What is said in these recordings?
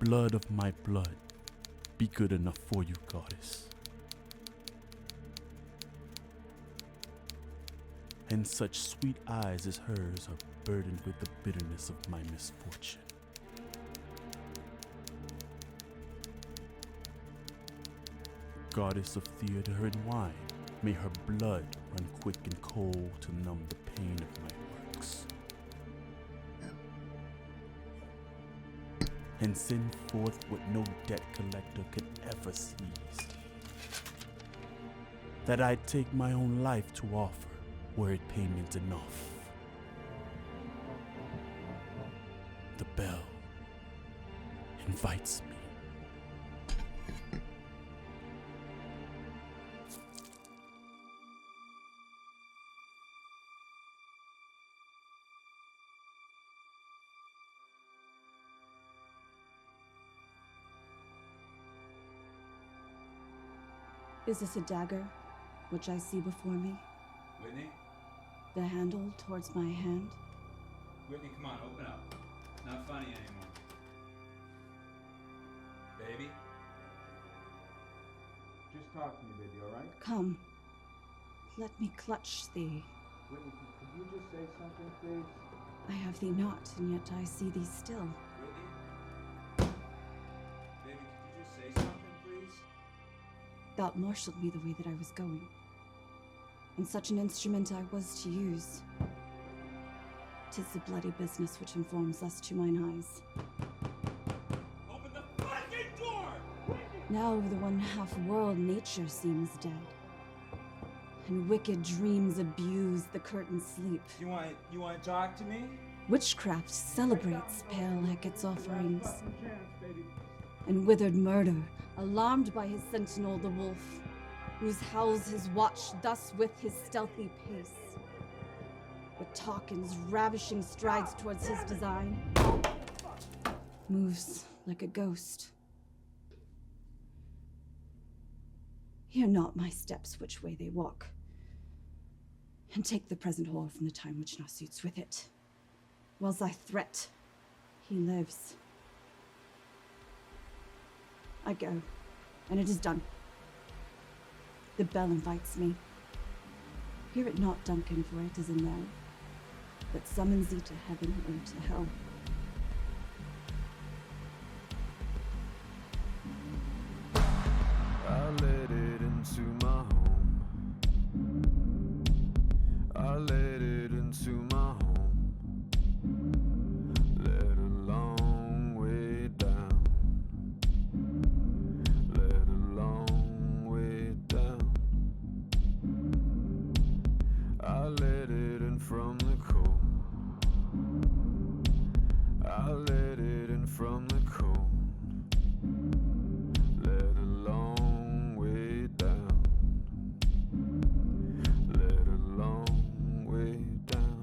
blood of my blood be good enough for you, goddess? And such sweet eyes as hers are burdened with the bitterness of my misfortune. Goddess of theater and wine, may her blood run quick and cold to numb the pain of my works. And send forth what no debt collector could ever seize. That I'd take my own life to offer, were it payment enough. The bell invites me. Is this a dagger, which I see before me? Whitney? The handle towards my hand? Whitney, come on, open up. Not funny anymore. Baby? Just talk to me, baby, alright? Come. Let me clutch thee. Whitney, could you just say something, please? I have thee not, and yet I see thee still. Whitney? Baby, could you just say something, please? Thou'lt marshaled me the way that I was going. And such an instrument I was to use. 'Tis the bloody business which informs us to mine eyes. Open the fucking door! Now over the one-half world nature seems dead. And wicked dreams abuse the curtained sleep. You want to talk to me? Witchcraft celebrates pale Hecate's offerings. And withered murder, alarmed by his sentinel the wolf, whose howls his watch thus with his stealthy pace. With Tompkins ravishing strides towards his design, moves like a ghost. Hear not my steps which way they walk, and take the present whore from the time which now suits with it. Whilst I threat, he lives. I go, and it is done. The bell invites me. Hear it not, Duncan, for it is a knell that summons thee to heaven or to hell. I let it into my home. I let it into my home. Let a long way down. Let a long way down. I let it in from the cold. I let it in from the cold. Let a long way down. Let a long way down.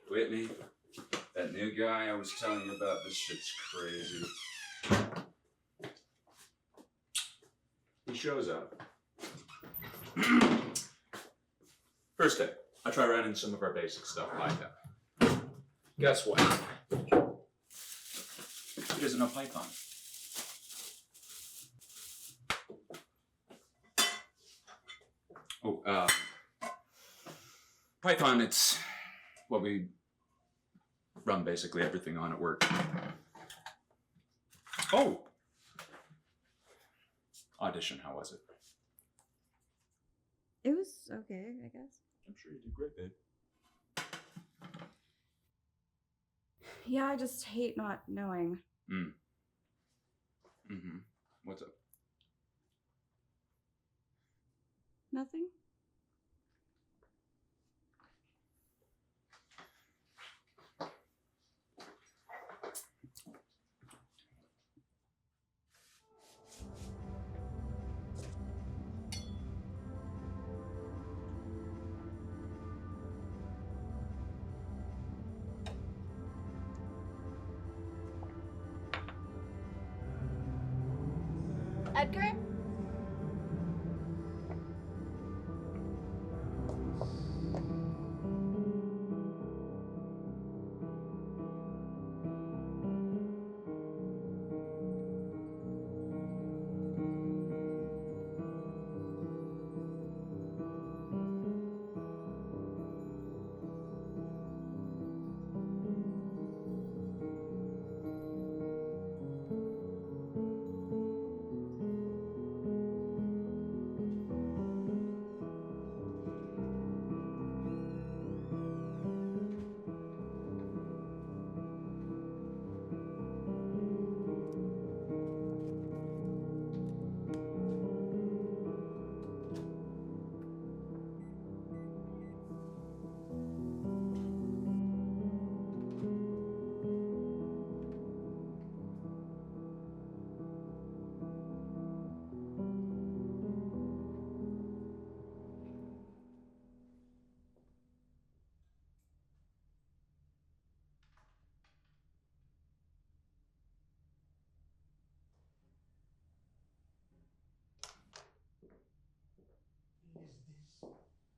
Whitney, that new guy I was telling you about, this shit's crazy. He shows up. First day, I try running some of our basic stuff like that. Guess what? isn't a python? Oh, Python, it's what we run basically everything on at work. Oh! Audition, how was it? It was okay, I guess. I'm sure you did great, babe. Yeah, I just hate not knowing. Mm-hmm. What's up? Nothing? Edgar?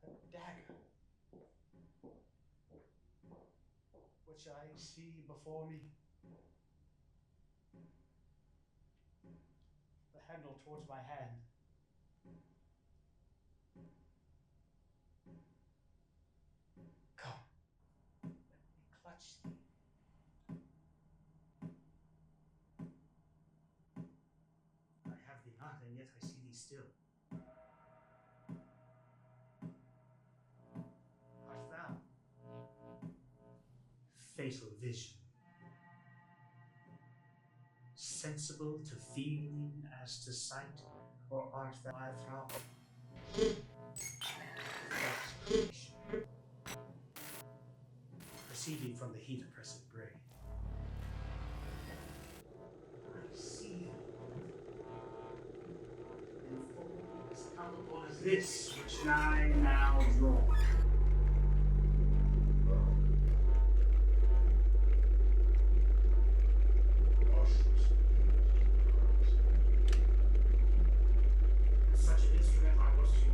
Is this a dagger? Which I see before me. The handle towards my hand. Come, let me clutch thee. I have thee not, and yet I see thee still. Art thou? Fatal vision. Sensible to feeling as to sight, or art thou my thrall? Exclamation. Proceeding from the heat oppressed brain. I see in form as palpable as this which I now draw. Such an instrument I was to use.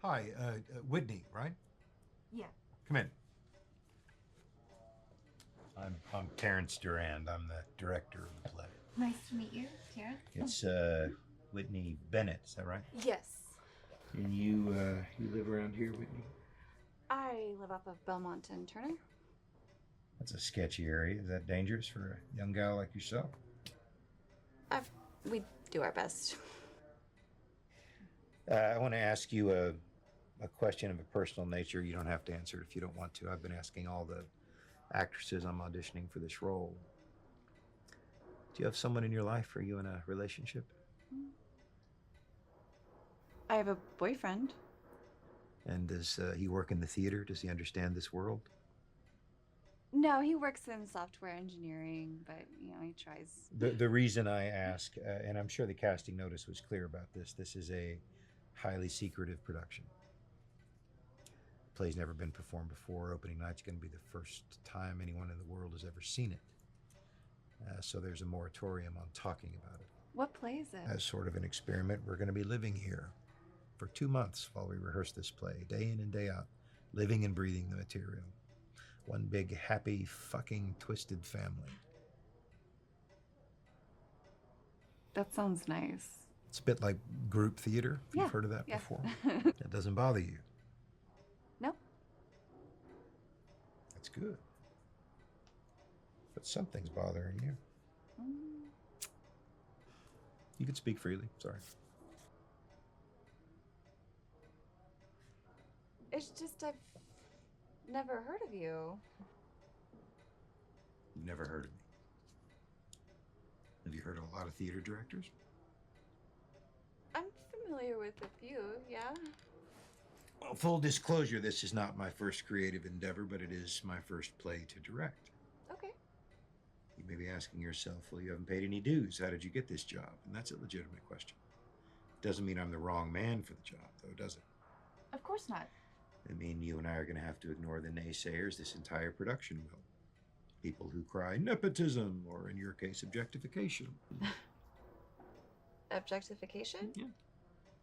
Hi, Whitney, right? Yeah. Come in. I'm Terrence Durand. I'm the director of the play. Nice to meet you, Karen. It's Whitney Bennett, is that right? Yes. And you live around here, Whitney? I live off of Belmont and Turner. That's a sketchy area. Is that dangerous for a young guy like yourself? We do our best. I want to ask you a question of a personal nature. You don't have to answer it if you don't want to. I've been asking all the actresses I'm auditioning for this role. Do you have someone in your life? Are you in a relationship? I have a boyfriend. And does he work in the theater? Does he understand this world? No, he works in software engineering, but, he tries. The reason I ask, and I'm sure the casting notice was clear about this is a highly secretive production. Play's never been performed before. Opening night's going to be the first time anyone in the world has ever seen it. So there's a moratorium on talking about it. What play is it? As sort of an experiment, we're going to be living here for 2 months while we rehearse this play, day in and day out, living and breathing the material. One big, happy, fucking, twisted family. That sounds nice. It's a bit like group theater. Yeah, You've heard of that yeah. before? That doesn't bother you. No. That's good. But something's bothering you. You can speak freely. Sorry. It's just I've never heard of you. You've never heard of me. Have you heard of a lot of theater directors? I'm familiar with a few, yeah. Well, full disclosure, this is not my first creative endeavor, but it is my first play to direct. Okay. You may be asking yourself, well, you haven't paid any dues. How did you get this job? And that's a legitimate question. Doesn't mean I'm the wrong man for the job, though, does it? Of course not. I mean, you and I are going to have to ignore the naysayers this entire production will. People who cry nepotism, or in your case, objectification. Objectification? Yeah.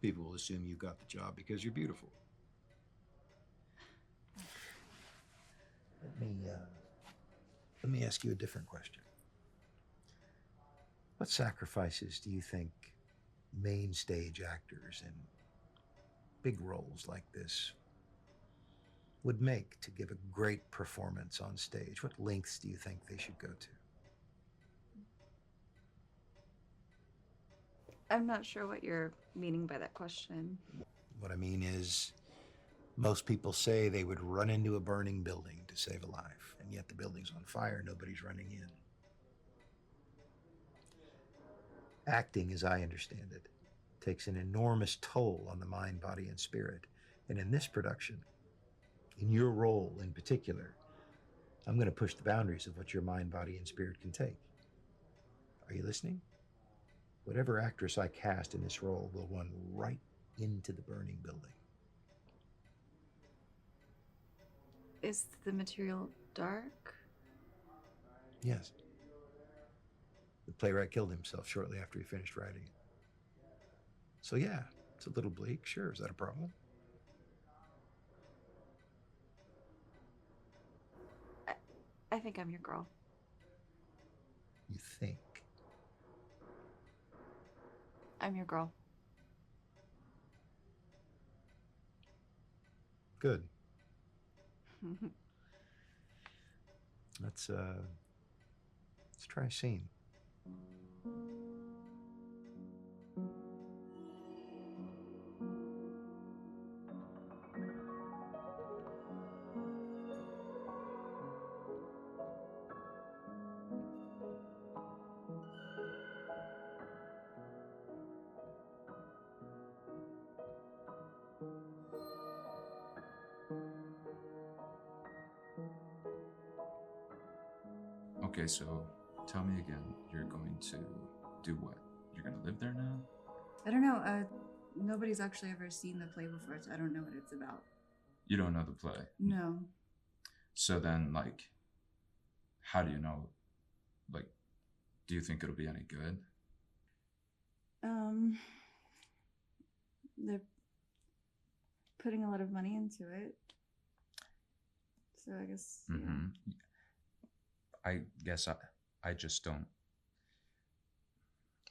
People will assume you got the job because you're beautiful. Let me ask you a different question. What sacrifices do you think main stage actors in big roles like this would make to give a great performance on stage? What lengths do you think they should go to? I'm not sure what you're meaning by that question. What I mean is, most people say they would run into a burning building to save a life, and yet the building's on fire, nobody's running in. Acting, as I understand it, takes an enormous toll on the mind, body, and spirit. And in this production, in your role in particular, I'm going to push the boundaries of what your mind, body, and spirit can take. Are you listening? Whatever actress I cast in this role will run right into the burning building. Is the material dark? Yes. The playwright killed himself shortly after he finished writing it. So yeah, it's a little bleak. Sure, is that a problem? I think I'm your girl. You think? I'm your girl. Good. Let's try a scene. Okay, so tell me again, you're going to do what? You're going to live there now? I don't know. Nobody's actually ever seen the play before, so I don't know what it's about. You don't know the play? No. So then, like, how do you know? Like, do you think it'll be any good? They're putting a lot of money into it. So I guess. Mm-hmm. I guess I just don't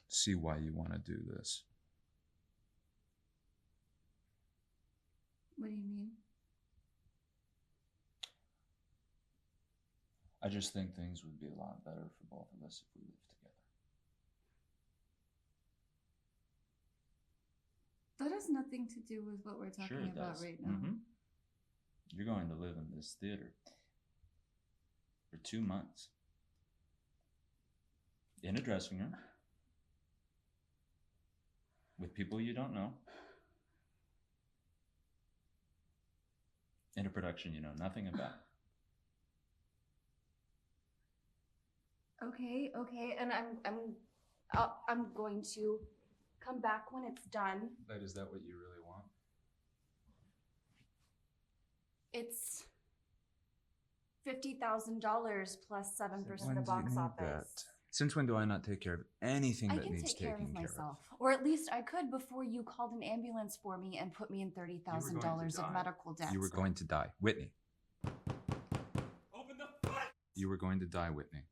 see why you want to do this. What do you mean? I just think things would be a lot better for both of us if we lived together. That has nothing to do with what we're talking about right now. Mm-hmm. You're going to live in this theater for 2 months in a dressing room with people you don't know, In a production you know nothing about. Okay, and I'm going to come back when it's done. But is that what you really want? It's $50,000 plus 7% of box office. Since when do I not take care of anything I that can needs take care taking of care myself, or at least I could before you called an ambulance for me and put me in $30,000 of medical debt. You were going to die, Whitney. Open the fuck! You were going to die, Whitney.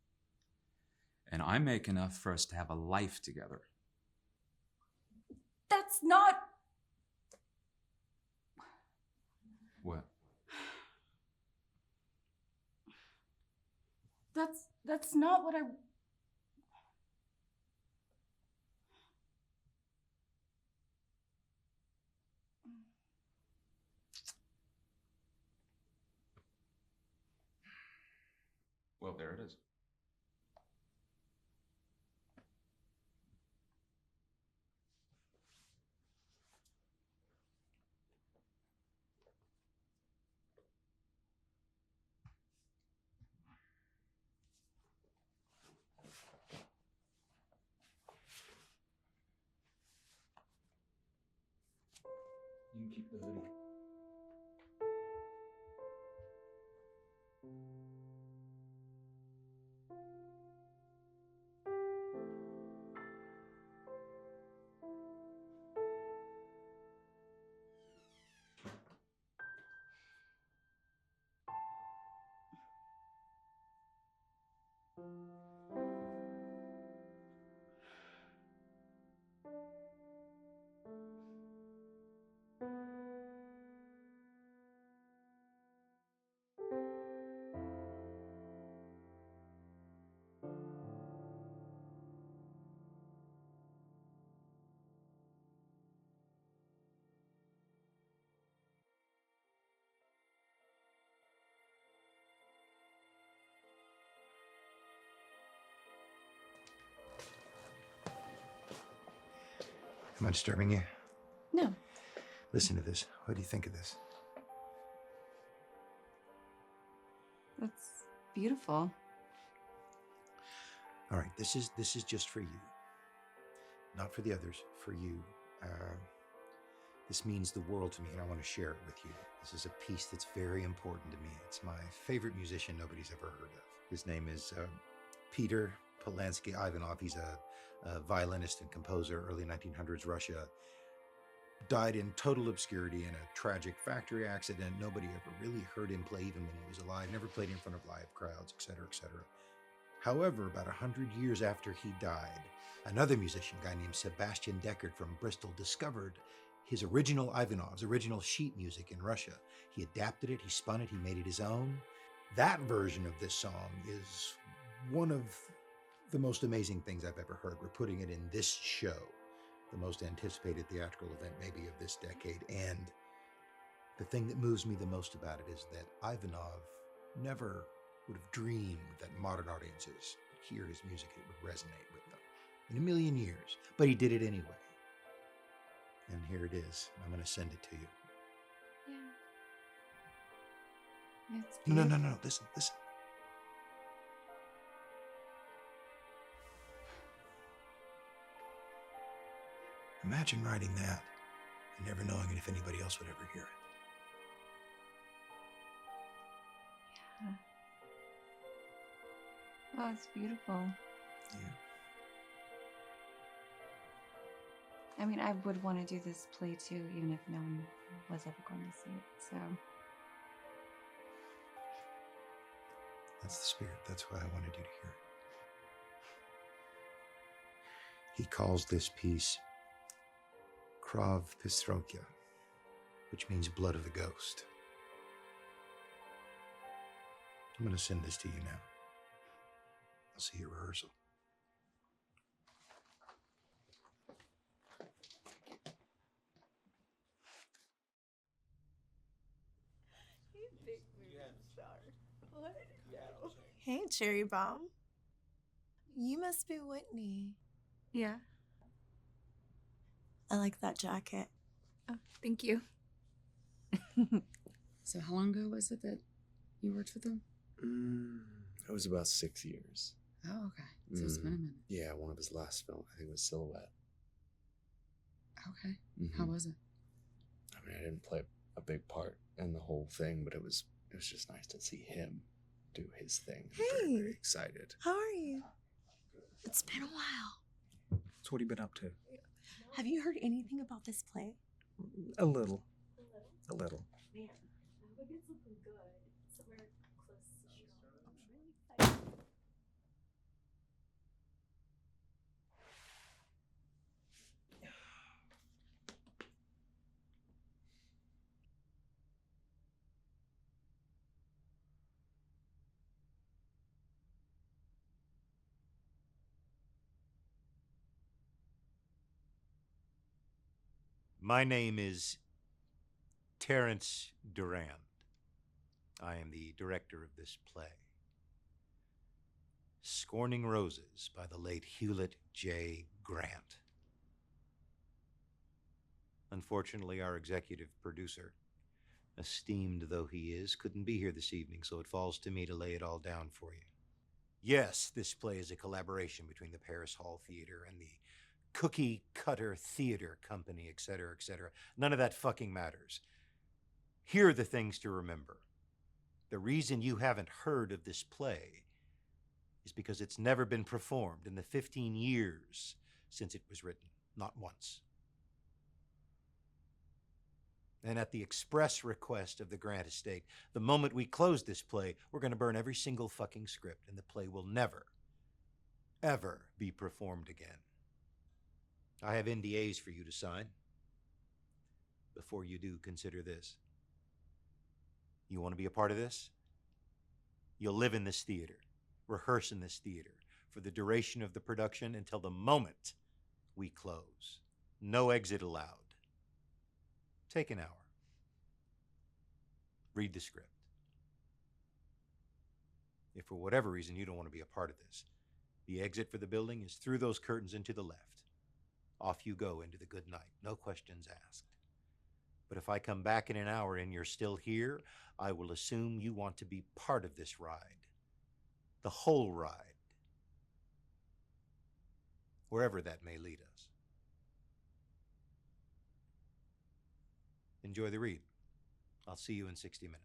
And I make enough for us to have a life together. That's not. What? That's not what I. Well, there it is. You can keep the hoodie. Am I disturbing you? No. Listen to this. What do you think of this? That's beautiful. All right, this is just for you. Not for the others, for you. This means the world to me, and I want to share it with you. This is a piece that's very important to me. It's my favorite musician nobody's ever heard of. His name is Peter Polansky Ivanov. He's a violinist and composer, early 1900s Russia. Died in total obscurity in a tragic factory accident. Nobody ever really heard him play even when he was alive. Never played in front of live crowds, etc., etc. However, about 100 years after he died, another musician, a guy named Sebastian Deckard from Bristol, discovered his original Ivanov's original sheet music in Russia. He adapted it, he spun it, he made it his own. That version of this song is one of the most amazing things I've ever heard. We're putting it in this show, the most anticipated theatrical event maybe of this decade. And the thing that moves me the most about it is that Ivanov never would have dreamed that modern audiences would hear his music, it would resonate with them in a million years. But he did it anyway. And here it is. I'm going to send it to you. Yeah. It's No, beautiful. no. Listen. Imagine writing that and never knowing if anybody else would ever hear it. Yeah. Oh, it's beautiful. Yeah. I mean, I would want to do this play too, even if no one was ever going to see it. So. That's the spirit. That's why I wanted you to hear it. He calls this piece Krav Pistrokia, which means blood of the ghost. I'm going to send this to you now. I'll see you at rehearsal. Hey, Cherry Bomb. You must be Whitney. Yeah. I like that jacket. Oh, thank you. So how long ago was it that you worked with them? It was about 6 years. Oh, okay. So it's been a minute. Yeah, one of his last films, I think it was Silhouette. Okay. How was it? I mean, I didn't play a big part in the whole thing, but it was just nice to see him do his thing. I'm very, very excited. How are you? It's been a while. So what have you been up to? Have you heard anything about this play? A little. A little. Man, I would get something good. Somewhere close to strong. My name is Terence Durand. I am the director of this play, Scorning Roses by the late Hewlett J. Grant. Unfortunately, our executive producer, esteemed though he is, couldn't be here this evening, so it falls to me to lay it all down for you. Yes, this play is a collaboration between the Paris Hall Theater and the Cookie Cutter Theater Company, etc., etc. None of that fucking matters. Here are the things to remember. The reason you haven't heard of this play is because it's never been performed in the 15 years since it was written. Not once. And at the express request of the Grant estate, the moment we close this play, we're going to burn every single fucking script, and the play will never, ever be performed again. I have NDAs for you to sign. Before you do, consider this. You want to be a part of this? You'll live in this theater, rehearse in this theater for the duration of the production until the moment we close. No exit allowed. Take an hour. Read the script. If for whatever reason you don't want to be a part of this, the exit for the building is through those curtains and to the left. Off you go into the good night. No questions asked. But if I come back in an hour and you're still here, I will assume you want to be part of this ride. The whole ride. Wherever that may lead us. Enjoy the read. I'll see you in 60 minutes.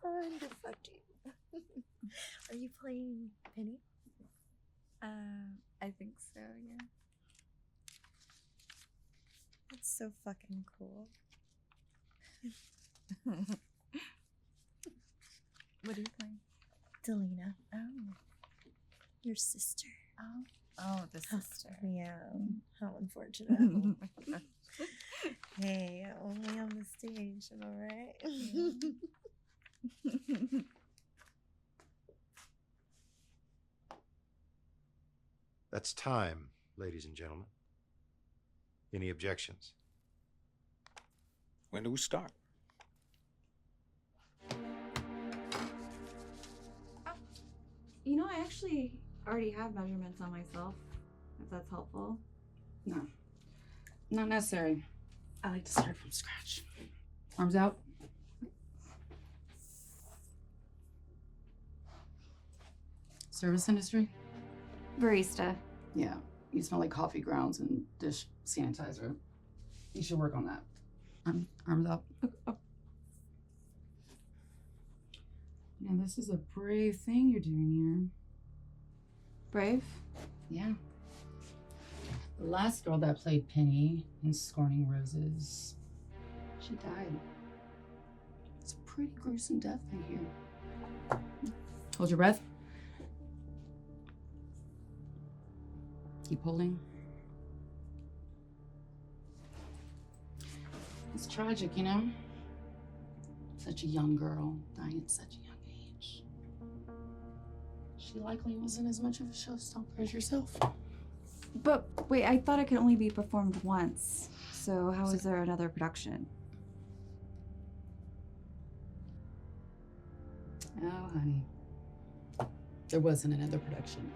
Fun to fuck you. Are you playing Penny? I think so, yeah. That's so fucking cool. What are you playing? Delina. Oh. Your sister. Oh, the sister. Yeah. How unfortunate. Hey, only on the stage, am I right? That's time, ladies and gentlemen. Any objections? When do we start? You know, I actually already have measurements on myself, if that's helpful. No. Not necessary. I like to start from scratch. Arms out. Service industry? Barista. Yeah. You smell like coffee grounds and dish sanitizer. You should work on that. Arms up. Yeah, this is a brave thing you're doing here. Brave? Yeah. The last girl that played Penny in Scorning Roses, she died. It's a pretty gruesome death, I hear. Hold your breath. Keep holding. It's tragic, you know? Such a young girl, dying at such a young age. She likely wasn't as much of a showstopper as yourself. But wait, I thought it could only be performed once. So how is there another production? Oh, honey. There wasn't another production.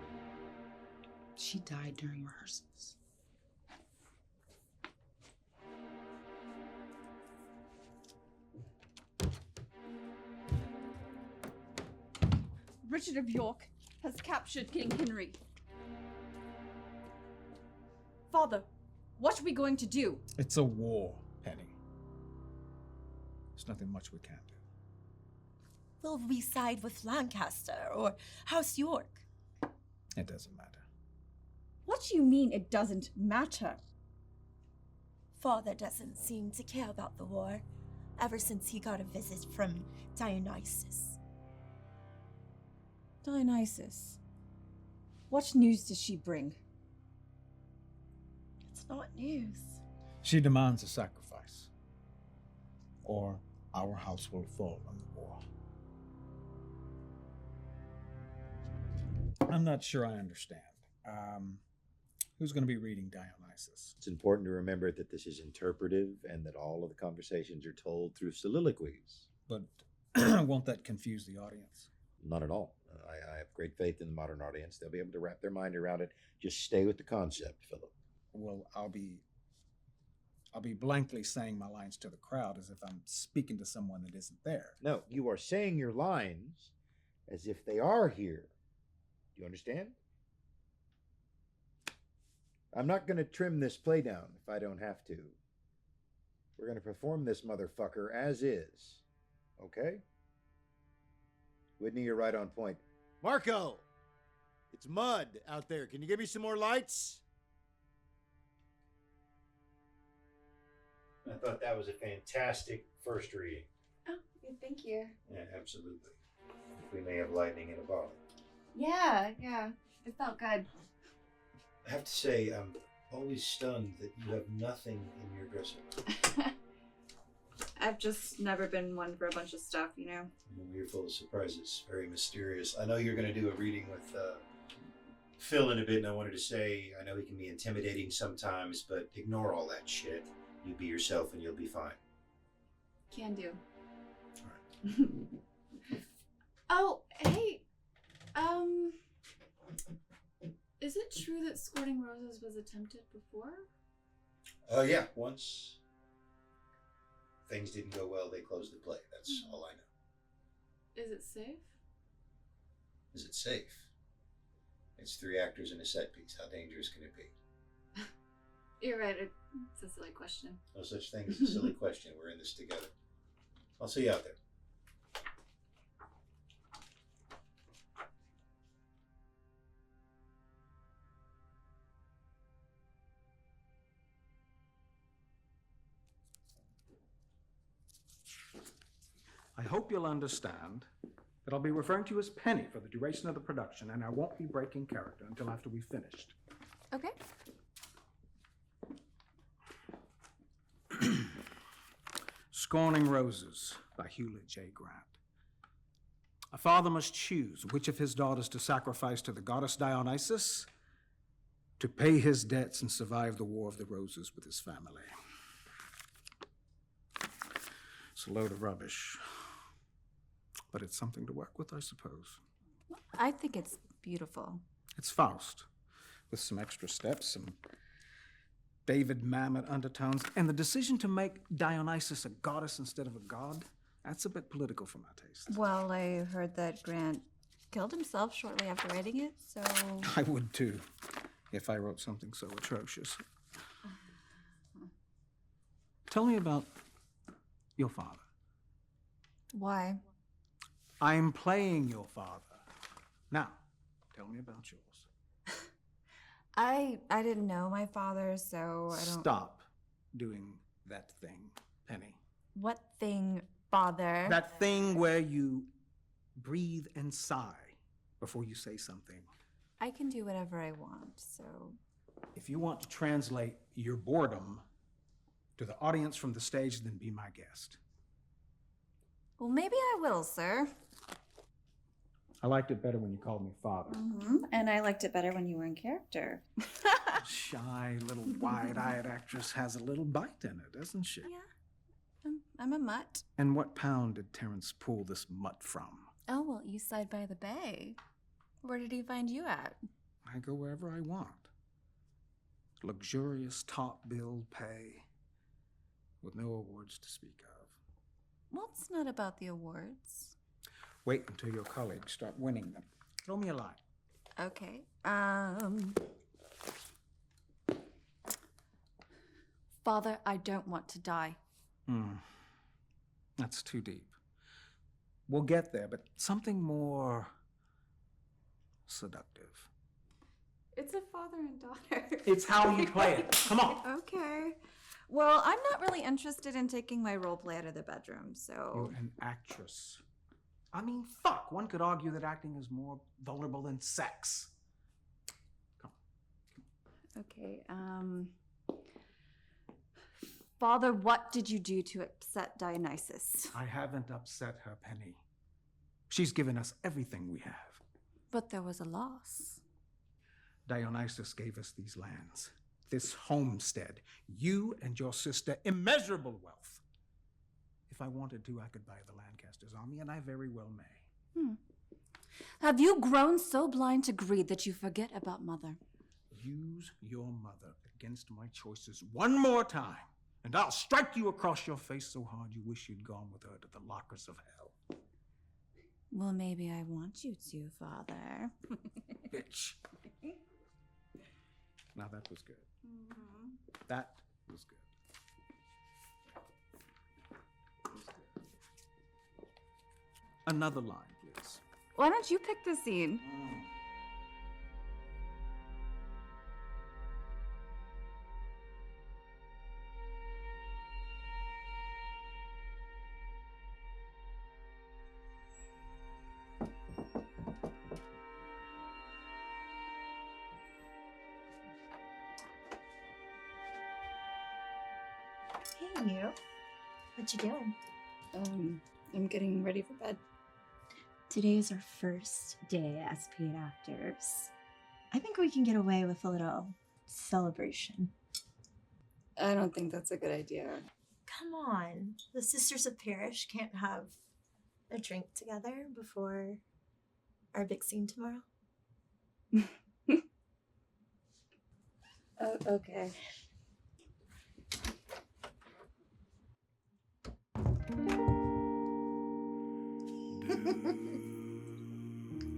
She died during rehearsals. Richard of York has captured King Henry. Father, what are we going to do? It's a war, Penny. There's nothing much we can do. Will we side with Lancaster or House York? It doesn't matter. What do you mean it doesn't matter? Father doesn't seem to care about the war ever since he got a visit from Dionysus. Dionysus. What news does she bring? It's not news. She demands a sacrifice, or our house will fall in the war. I'm not sure I understand. Who's going to be reading Dionysus? It's important to remember that this is interpretive and that all of the conversations are told through soliloquies. But won't that confuse the audience? Not at all. I have great faith in the modern audience. They'll be able to wrap their mind around it. Just stay with the concept, Philip. Well, I'll be blankly saying my lines to the crowd as if I'm speaking to someone that isn't there. No, you are saying your lines as if they are here. Do you understand? I'm not going to trim this play down if I don't have to. We're going to perform this motherfucker as is. Okay? Whitney, you're right on point. Marco! It's mud out there. Can you give me some more lights? I thought that was a fantastic first reading. Oh, thank you. Yeah, absolutely. We may have lightning in a bottle. Yeah, it felt good. I have to say, I'm always stunned that you have nothing in your dresser. I've just never been one for a bunch of stuff, you know? You're full of surprises, very mysterious. I know you're going to do a reading with Phil in a bit, and I wanted to say, I know he can be intimidating sometimes, but ignore all that shit. You be yourself and you'll be fine. Can do. All right. Oh, hey, is it true that Squirting Roses was attempted before? Yeah, once things didn't go well, they closed the play. That's all I know. Is it safe? Is it safe? It's 3 actors in a set piece. How dangerous can it be? You're right, it's a silly question. No such thing as a silly question. We're in this together. I'll see you out there. I hope you'll understand that I'll be referring to you as Penny for the duration of the production, and I won't be breaking character until after we've finished. Okay. Scorning Roses by Hewlett J. Grant. A father must choose which of his daughters to sacrifice to the goddess Dionysus to pay his debts and survive the War of the Roses with his family. It's a load of rubbish, but it's something to work with, I suppose. I think it's beautiful. It's Faust, with some extra steps, some David Mamet undertones, and the decision to make Dionysus a goddess instead of a god, that's a bit political for my taste. Well, I heard that Grant killed himself shortly after writing it, so... I would too, if I wrote something so atrocious. Tell me about your father. Why? I'm playing your father. Now, tell me about yours. I didn't know my father, so I don't... Stop doing that thing, Penny. What thing, father? That thing where you breathe and sigh before you say something. I can do whatever I want, so... If you want to translate your boredom to the audience from the stage, then be my guest. Well, maybe I will, sir. I liked it better when you called me father. And I liked it better when you were in character. Shy, little wide-eyed actress has a little bite in it, doesn't she? Yeah. I'm a mutt. And what pound did Terrence pull this mutt from? Oh, well, east side by the bay. Where did he find you at? I go wherever I want. Luxurious top-billed pay with no awards to speak of. Well, it's not about the awards. Wait until your colleagues start winning them. Throw me a line. Okay. Father, I don't want to die. That's too deep. We'll get there, but something more seductive. It's a father and daughter. It's how you play it. Come on. Okay. Well, I'm not really interested in taking my role play out of the bedroom, so... You're an actress. I mean, fuck. One could argue that acting is more vulnerable than sex. Come on. Okay, Father, what did you do to upset Dionysus? I haven't upset her, Penny. She's given us everything we have. But there was a loss. Dionysus gave us these lands, this homestead, you and your sister, immeasurable wealth. If I wanted to, I could buy the Lancaster's army, and I very well may. Have you grown so blind to greed that you forget about Mother? Use your mother against my choices one more time, and I'll strike you across your face so hard you wish you'd gone with her to the lockers of hell. Well, maybe I want you to, Father. Bitch. Now that was good. That was good. Another line, please. Why don't you pick the scene? Hey, you. What you doing? I'm getting ready for bed. Today is our first day as paid actors. I think we can get away with a little celebration. I don't think that's a good idea. Come on. The Sisters of Parish can't have a drink together before our big scene tomorrow? Oh, okay.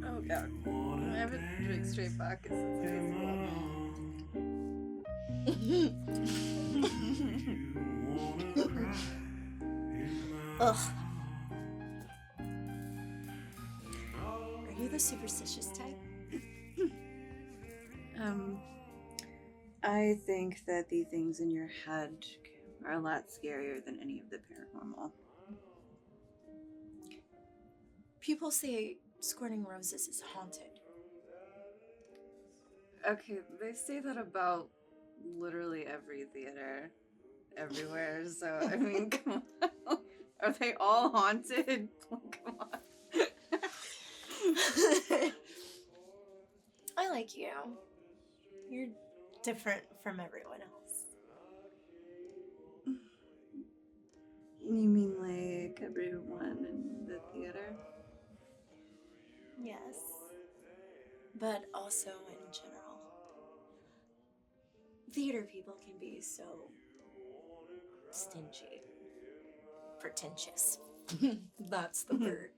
Oh god. I haven't drank straight vodka since high school. Ugh. Are you the superstitious type? I think that the things in your head are a lot scarier than any of the paranormal. People say Squirting Roses is haunted. Okay, they say that about literally every theater, everywhere, so, I mean, come on. Are they all haunted? Come on. I like you. You're different from everyone else. You mean like everyone in the theater? Yes. But also in general. Theater people can be so stingy. Pretentious. That's the word.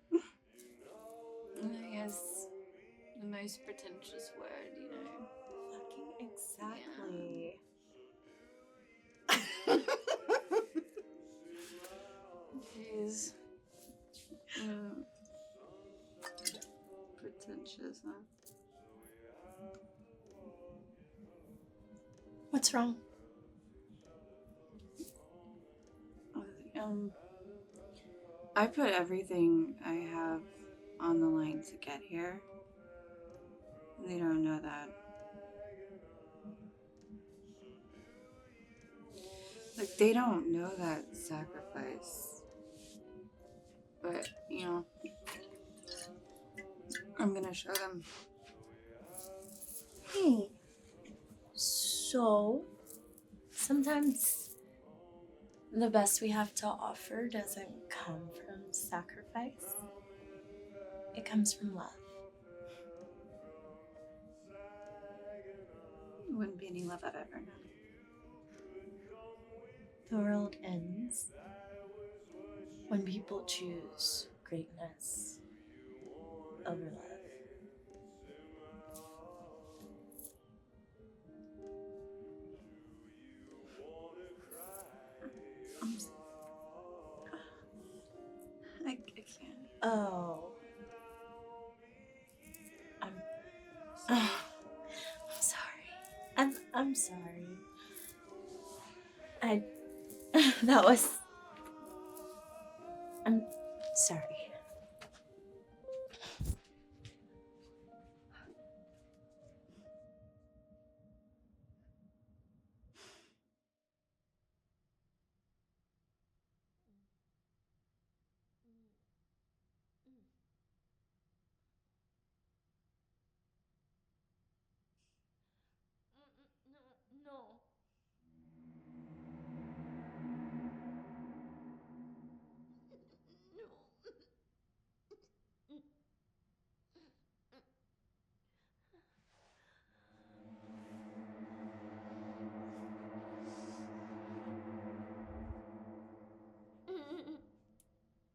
I guess the most pretentious word, you know. Fucking exactly. Jeez. Pretentious, huh? What's wrong? I put everything I have on the line to get here. They don't know that. Like, they don't know that sacrifice But, you know, I'm gonna show them. Hey, so sometimes the best we have to offer doesn't come from sacrifice. It comes from love. Wouldn't be any love I've ever known. The world ends when people choose greatness over love. I can't. Oh. I'm sorry. I'm sorry. That was... I'm sorry. No.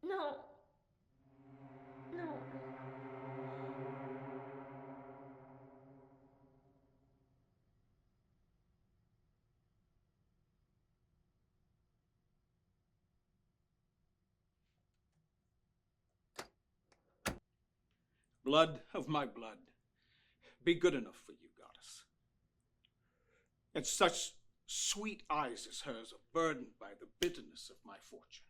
No. No. Blood of my blood, be good enough for you, goddess. And such sweet eyes as hers are burdened by the bitterness of my fortune.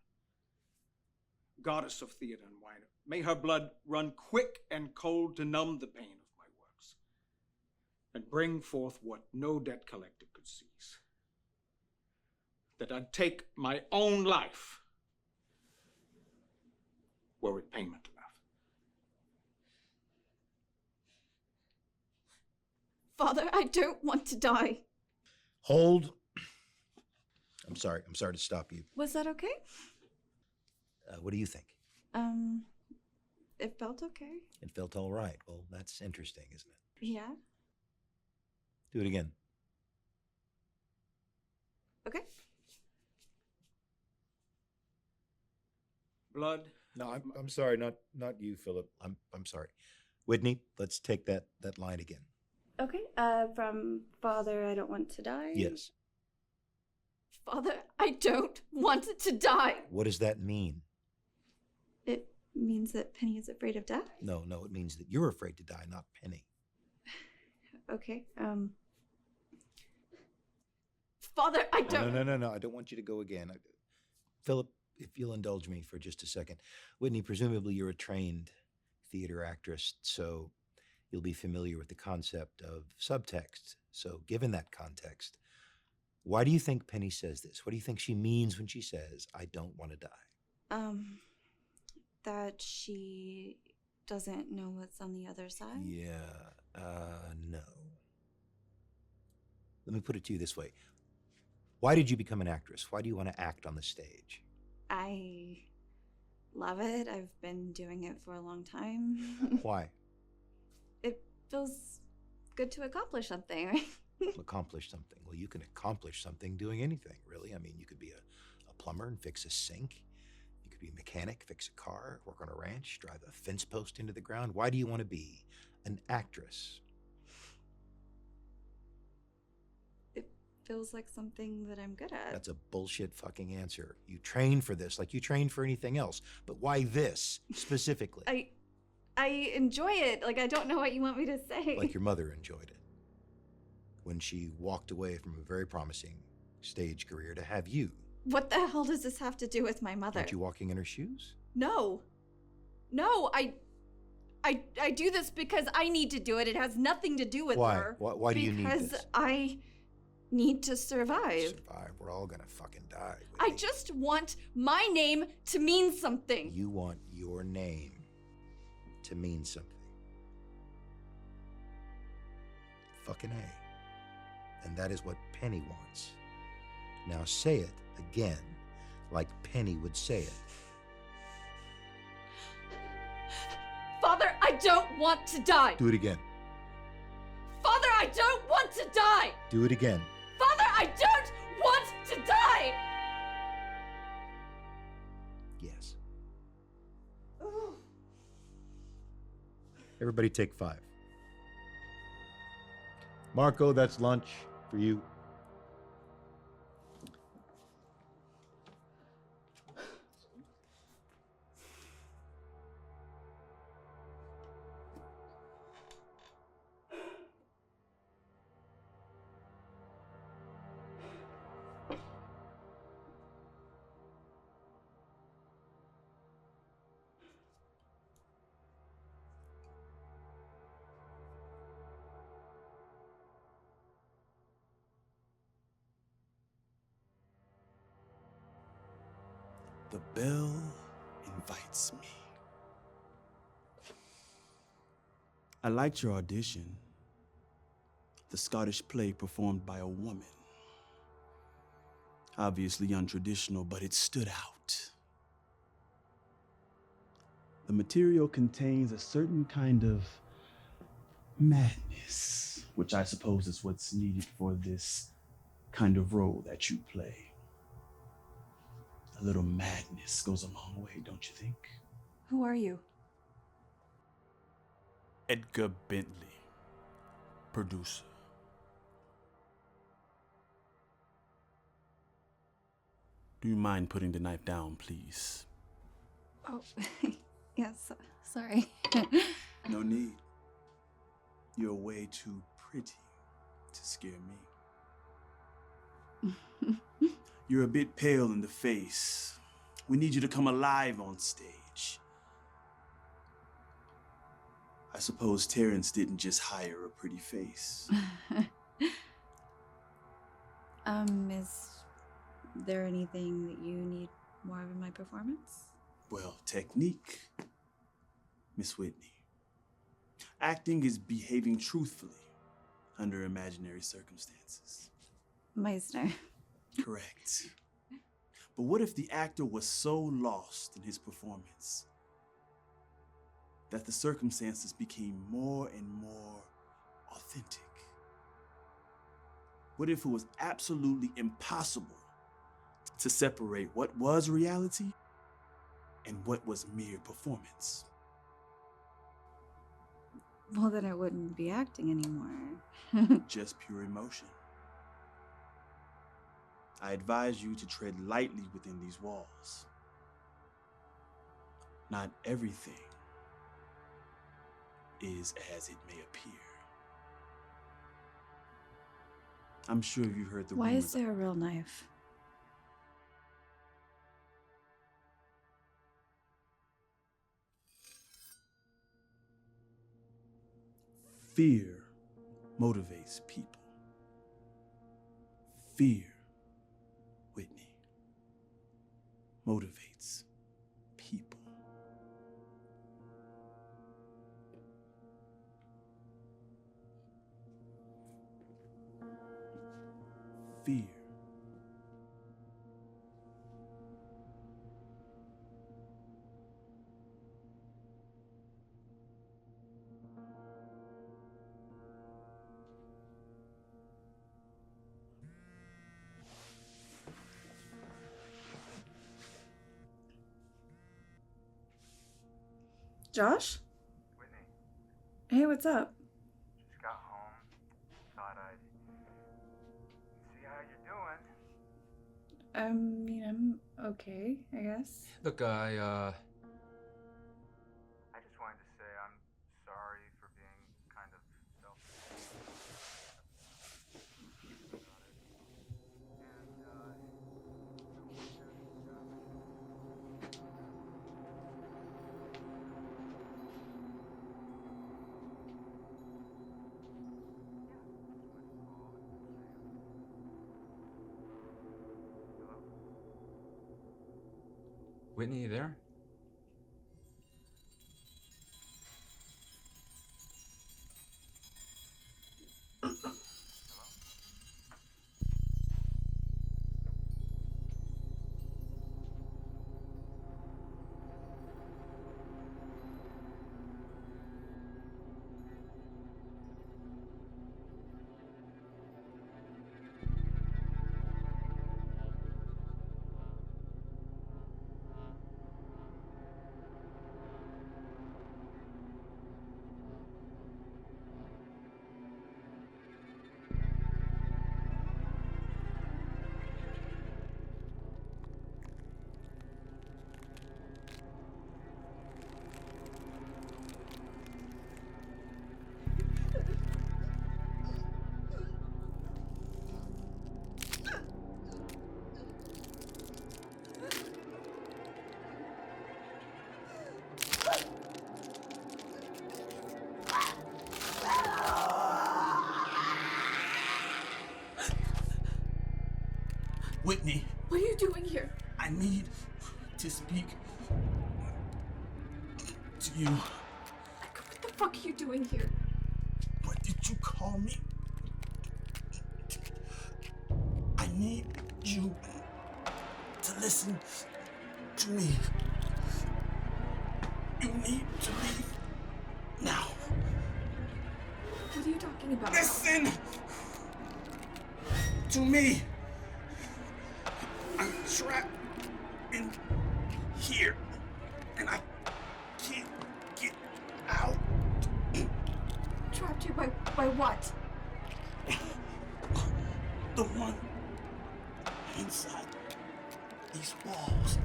Goddess of theater and wine, may her blood run quick and cold to numb the pain of my works, and bring forth what no debt collector could seize. That I'd take my own life, were it payment enough. Father, I don't want to die. Hold. I'm sorry to stop you. Was that okay? What do you think? It felt okay. It felt all right. Well, that's interesting, isn't it? Yeah. Do it again. Okay. Blood. No, I'm sorry, not you, Philip. I'm sorry. Whitney, let's take that line again. Okay. From Father, I don't want to die. Yes. Father, I don't want to die. What does that mean? It means that Penny is afraid of death? No, it means that you're afraid to die, not Penny. Okay. Father, I don't... No. I don't want you to go again. Philip, if you'll indulge me for just a second. Whitney, presumably you're a trained theater actress, so you'll be familiar with the concept of subtext. So given that context, why do you think Penny says this? What do you think she means when she says, I don't want to die? That she doesn't know what's on the other side? Yeah, no. Let me put it to you this way. Why did you become an actress? Why do you want to act on the stage? I love it. I've been doing it for a long time. Why? It feels good to accomplish something, right? Accomplish something. Well, you can accomplish something doing anything, really. I mean, you could be a plumber and fix a sink. You could be a mechanic, fix a car, work on a ranch, drive a fence post into the ground. Why do you want to be an actress? It feels like something that I'm good at. That's a bullshit fucking answer. You train for this like you train for anything else. But why this specifically? I enjoy it. Like, I don't know what you want me to say. Like your mother enjoyed it when she walked away from a very promising stage career to have you. What the hell does this have to do with my mother? Aren't you walking in her shoes? No, I do this because I need to do it. It has nothing to do with Why? her. Why do you need this? Because need to survive. Survive. We're all gonna fucking die. I just want my name to mean something. You want your name to mean something. Fucking A. And that is what Penny wants. Now say it again, like Penny would say it. Father, I don't want to die. Do it again. Father, I don't want to die. Do it again. Father, I don't want to die. Yes. Everybody take 5. Marco, that's lunch for you. The bell invites me. I liked your audition. The Scottish play performed by a woman. Obviously untraditional, but it stood out. The material contains a certain kind of madness, which I suppose is what's needed for this kind of role that you play. A little madness goes a long way, don't you think? Who are you? Edgar Bentley, producer. Do you mind putting the knife down, please? Oh, yes, sorry. No need. You're way too pretty to scare me. You're a bit pale in the face. We need you to come alive on stage. I suppose Terrence didn't just hire a pretty face. Is there anything that you need more of in my performance? Well, technique, Miss Whitney. Acting is behaving truthfully under imaginary circumstances. Meisner. Correct. But what if the actor was so lost in his performance that the circumstances became more and more authentic? What if it was absolutely impossible to separate what was reality and what was mere performance? Well, then I wouldn't be acting anymore. Just pure emotion. I advise you to tread lightly within these walls. Not everything is as it may appear. I'm sure you've heard the Why rumors. is there a real knife? Fear motivates people. Fear, Whitney, motivates people. Fear. Josh? Whitney, Hey, what's up? just got home. Thought I'd see how you're doing. I'm okay, I guess. Look, I just wanted to say I'm sorry for being kind of selfish. Whitney, you there? Whitney, What are you doing here? I need to speak to you. What the fuck are you doing here? What did you call me? I need you to listen to me. You need to leave now. What are you talking about? Listen to me. I'm trapped in here, and I can't get out. Trapped here by what? The one inside these walls.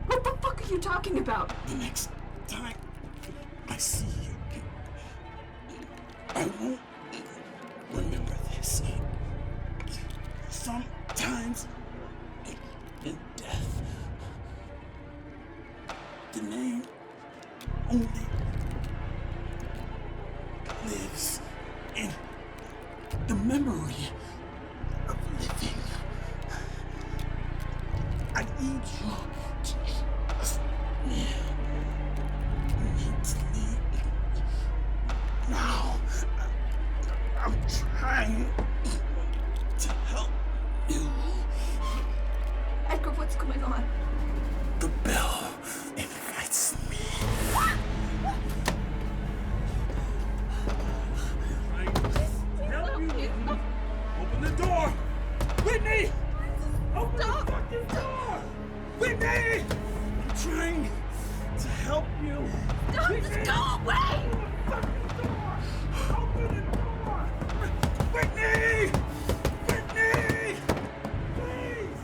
What the fuck are you talking about? The next time I see you, I won't remember this. Sometimes in death, the name only lives in the memory of living. I need you to trust me. You need to leave now. I'm trying to help you. Edgar, what's going on? The bell invites me. Help you! Open the door! Whitney! Open the fucking door! Whitney! I'm trying to help you. Stop! Just go away! Open the door! Whitney! Whitney! Please!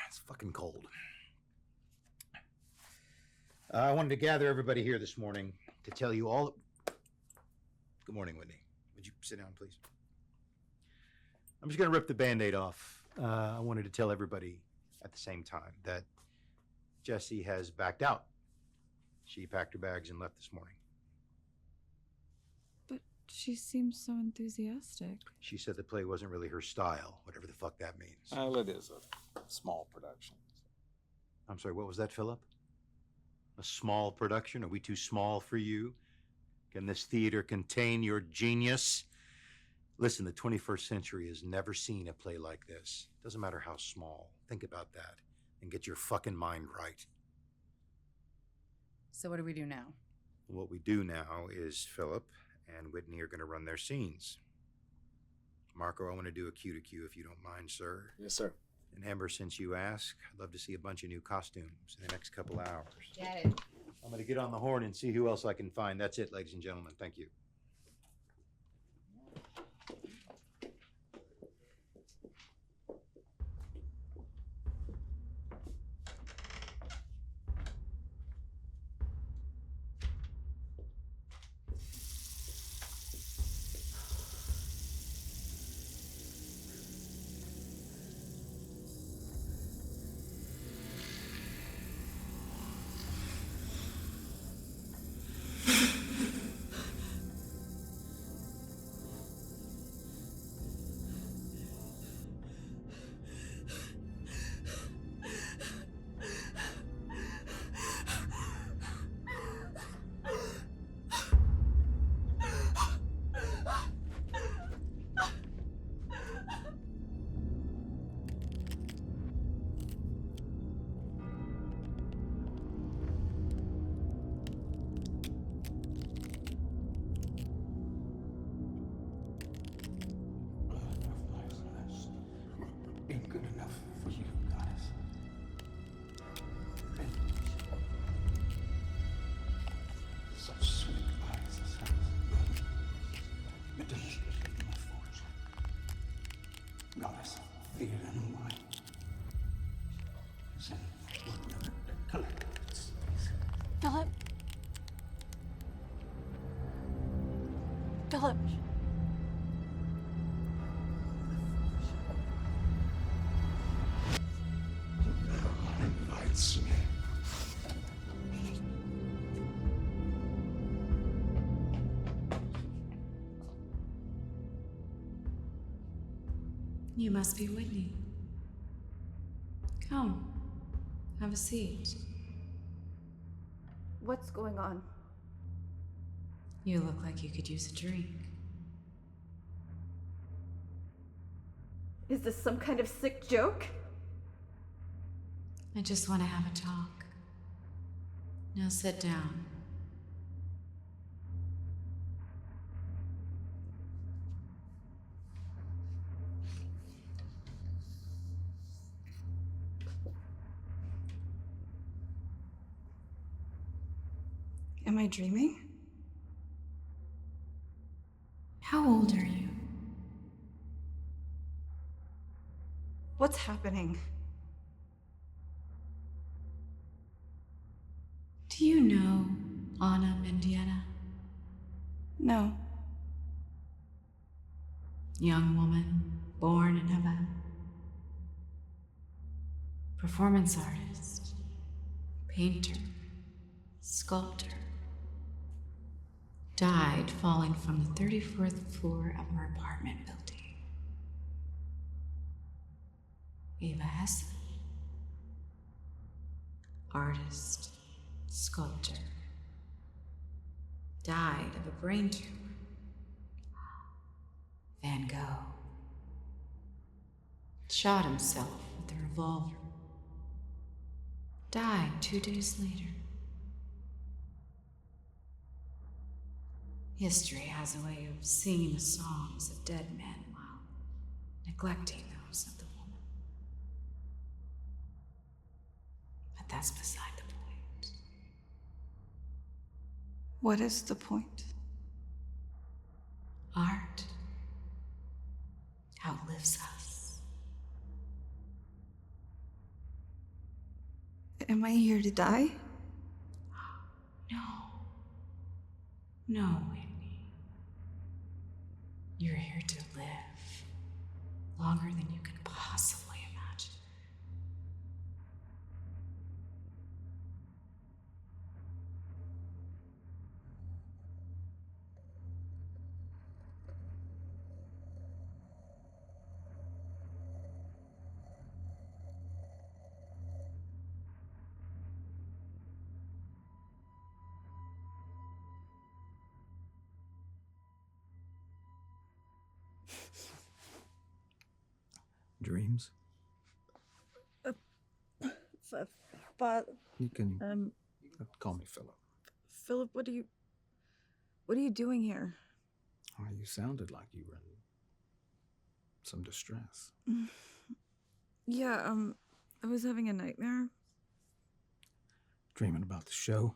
It's fucking cold. I wanted to gather everybody here this morning to tell you all. Good morning, Whitney. Would you sit down, please? I'm just going to rip the Band-Aid off. I wanted to tell everybody at the same time that Jessie has backed out. She packed her bags and left this morning. But she seems so enthusiastic. She said the play wasn't really her style, whatever the fuck that means. Well, it is a small production. I'm sorry, what was that, Philip? A small production? Are we too small for you? Can this theater contain your genius? Listen, the 21st century has never seen a play like this. Doesn't matter how small. Think about that and get your fucking mind right. So what do we do now? What we do now is Philip and Whitney are going to run their scenes. Marco, I want to do a cue to cue if you don't mind, sir. Yes, sir. And Amber, since you asked, I'd love to see a bunch of new costumes in the next couple hours. Get it. I'm going to get on the horn and see who else I can find. That's it, ladies and gentlemen. Thank you. Ain't good enough for you, goddess. Such sweet eyes as hers. The delicious in my forge. Goddess, fear and wine. Send would never collect its Philip. Philip. invites me. You must be Whitney. Come, have a seat. What's going on? You look like you could use a drink. Is this some kind of sick joke? I just want to have a talk. Now sit down. Am I dreaming? How old are you? What's happening? Do you know Anna Mendieta? No. Young woman, born in Havana. Performance artist, painter, sculptor. Died falling from the 34th floor of her apartment building. Eva Hesse. Artist, sculptor. Died of a brain tumor. Van Gogh. Shot himself with a revolver. Died 2 days later. History has a way of singing the songs of dead men while neglecting those of the woman. But that's beside the point. What is the point? Art outlives us. Am I here to die? No. No, Whitney. You're here to live longer than you can possibly imagine. Dreams? But You can call me Philip. Philip, what are you doing here? Oh, you sounded like you were in some distress. Yeah, I was having a nightmare. Dreaming about the show?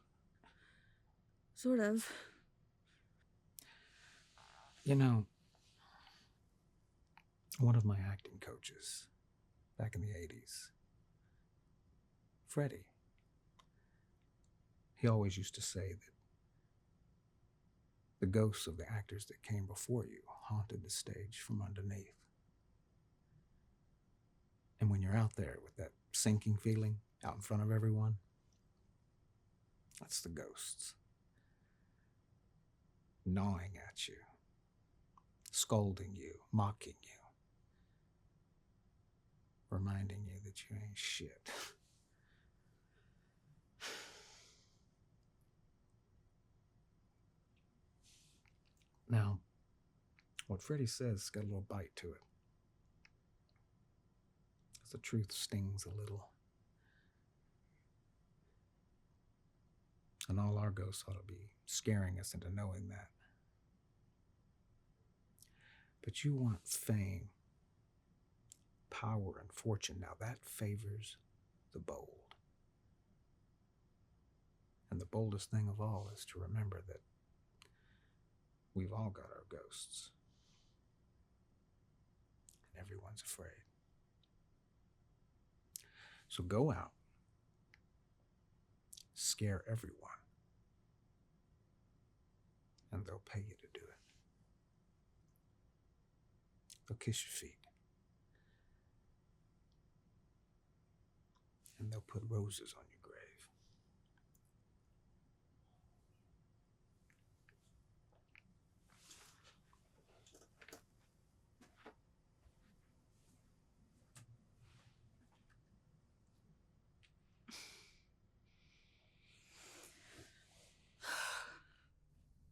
Sort of. You know, one of my acting coaches back in the 80s, Freddie, he always used to say that the ghosts of the actors that came before you haunted the stage from underneath. And when you're out there with that sinking feeling out in front of everyone, that's the ghosts. Gnawing at you, scolding you, mocking you, reminding you that you ain't shit. Now, what Freddie says got a little bite to it. The truth stings a little. And all our ghosts ought to be scaring us into knowing that. But you want fame, power, and fortune. Now that favors the bold. And the boldest thing of all is to remember that we've all got our ghosts. And everyone's afraid. So go out, scare everyone, and they'll pay you to do it. They'll kiss your feet, and they'll put roses on your grave.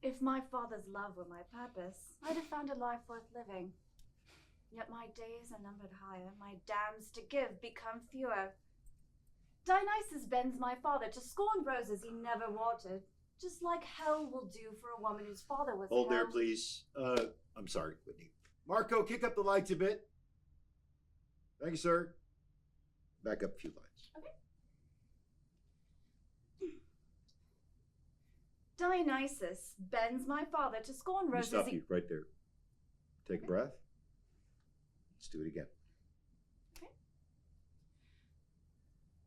If my father's love were my purpose, I'd have found a life worth living. Yet my days are numbered higher, my dams to give become fewer. Dionysus bends my father to scorn roses he never watered, just like hell will do for a woman whose father was Hold there, hell. please. I'm sorry, Whitney. Marco, kick up the lights a bit. Thank you, sir. Back up a few lines. Okay. Dionysus bends my father to scorn Let me roses stop he... you right there. Take a breath. Let's do it again. Okay.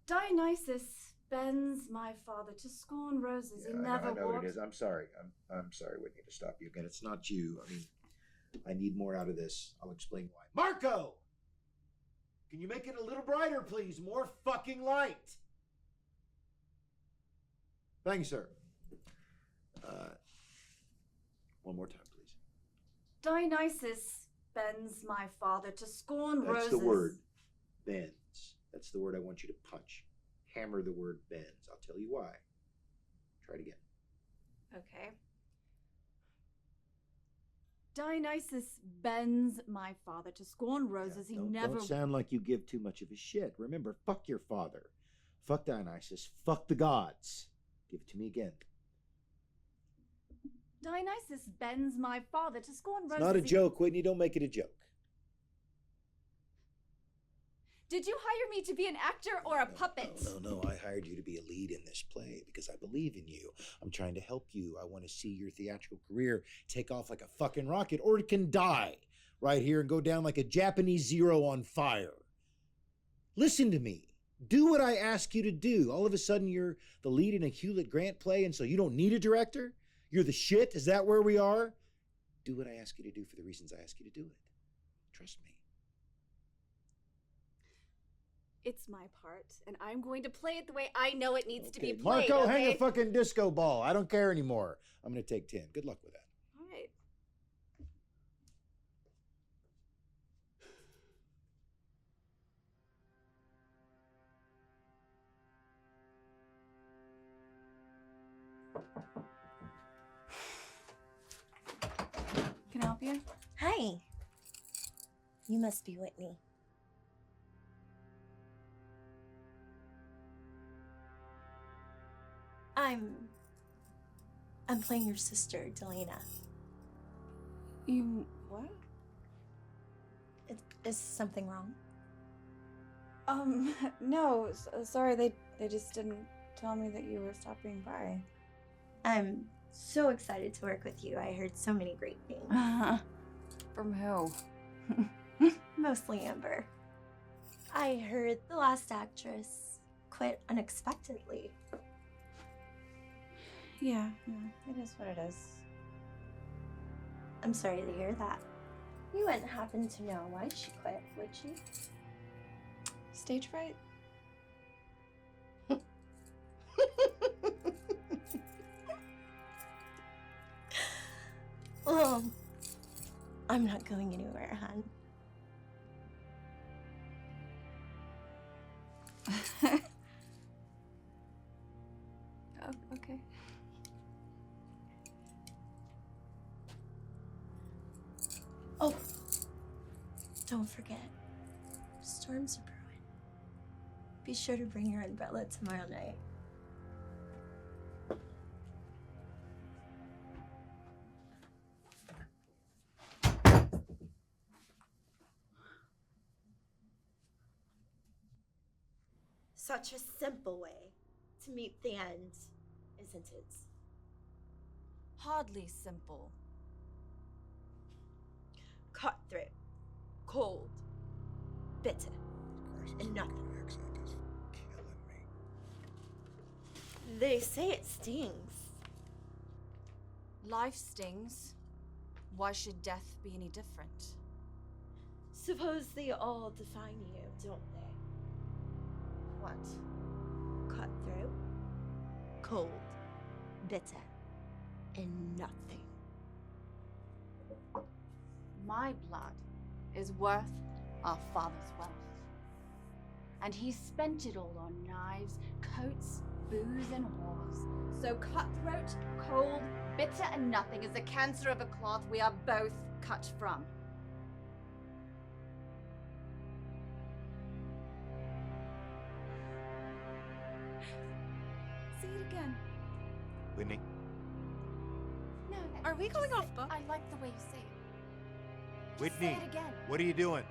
Dionysus bends my father to scorn roses he never I know what watered. it is. I'm sorry. I'm sorry, Whitney, to stop you again. It's not you. I mean, I need more out of this. I'll explain why. Marco! Can you make it a little brighter, please? More fucking light. Thank you, sir. One more time, please. Dionysus bends my father to scorn That's roses. the word. Bends. That's the word I want you to punch. Hammer the word bends. I'll tell you why. Try it again. Okay. Dionysus bends my father to scorn roses he never... Don't sound like you give too much of a shit. Remember, fuck your father. Fuck Dionysus. Fuck the gods. Give it to me again. Dionysus bends my father to scorn roses. It's not a joke, Whitney. Don't make it a joke. Did you hire me to be an actor or a puppet? No. I hired you to be a lead in this play because I believe in you. I'm trying to help you. I want to see your theatrical career take off like a fucking rocket, or it can die right here and go down like a Japanese Zero on fire. Listen to me. Do what I ask you to do. All of a sudden, you're the lead in a Hewlett Grant play, and so you don't need a director? You're the shit? Is that where we are? Do what I ask you to do for the reasons I ask you to do it. Trust me. It's my part, and I'm going to play it the way I know it needs to be played. Marco, okay? hang a fucking disco ball. I don't care anymore. I'm going to take 10. Good luck with that. All right. Can I help you? Hi. You must be Whitney. I'm playing your sister, Delana. You what? Is something wrong? No. Sorry, they just didn't tell me that you were stopping by. I'm so excited to work with you. I heard so many great things. From who? Mostly Amber. I heard the last actress quit unexpectedly. Yeah. It is what it is. I'm sorry to hear that. You wouldn't happen to know why she quit, would you? Stage fright? Well, I'm not going anywhere, hon. Oh, okay. Oh, don't forget, storms are brewing. Be sure to bring your umbrella tomorrow night. Such a simple way to meet the end, isn't it? Hardly simple. Cutthroat, cold, bitter, and nothing. They say it stings. Life stings. Why should death be any different? Suppose they all define you, don't they? What? Cutthroat, cold, bitter, and nothing. My blood is worth our father's wealth. And he spent it all on knives, coats, booze, and whores. So cutthroat, cold, bitter, and nothing is the cancer of a cloth we are both cut from. Say it again. Whitney? No. Are we going off book? I like the way you say it. Just Whitney, say it again. what are you doing?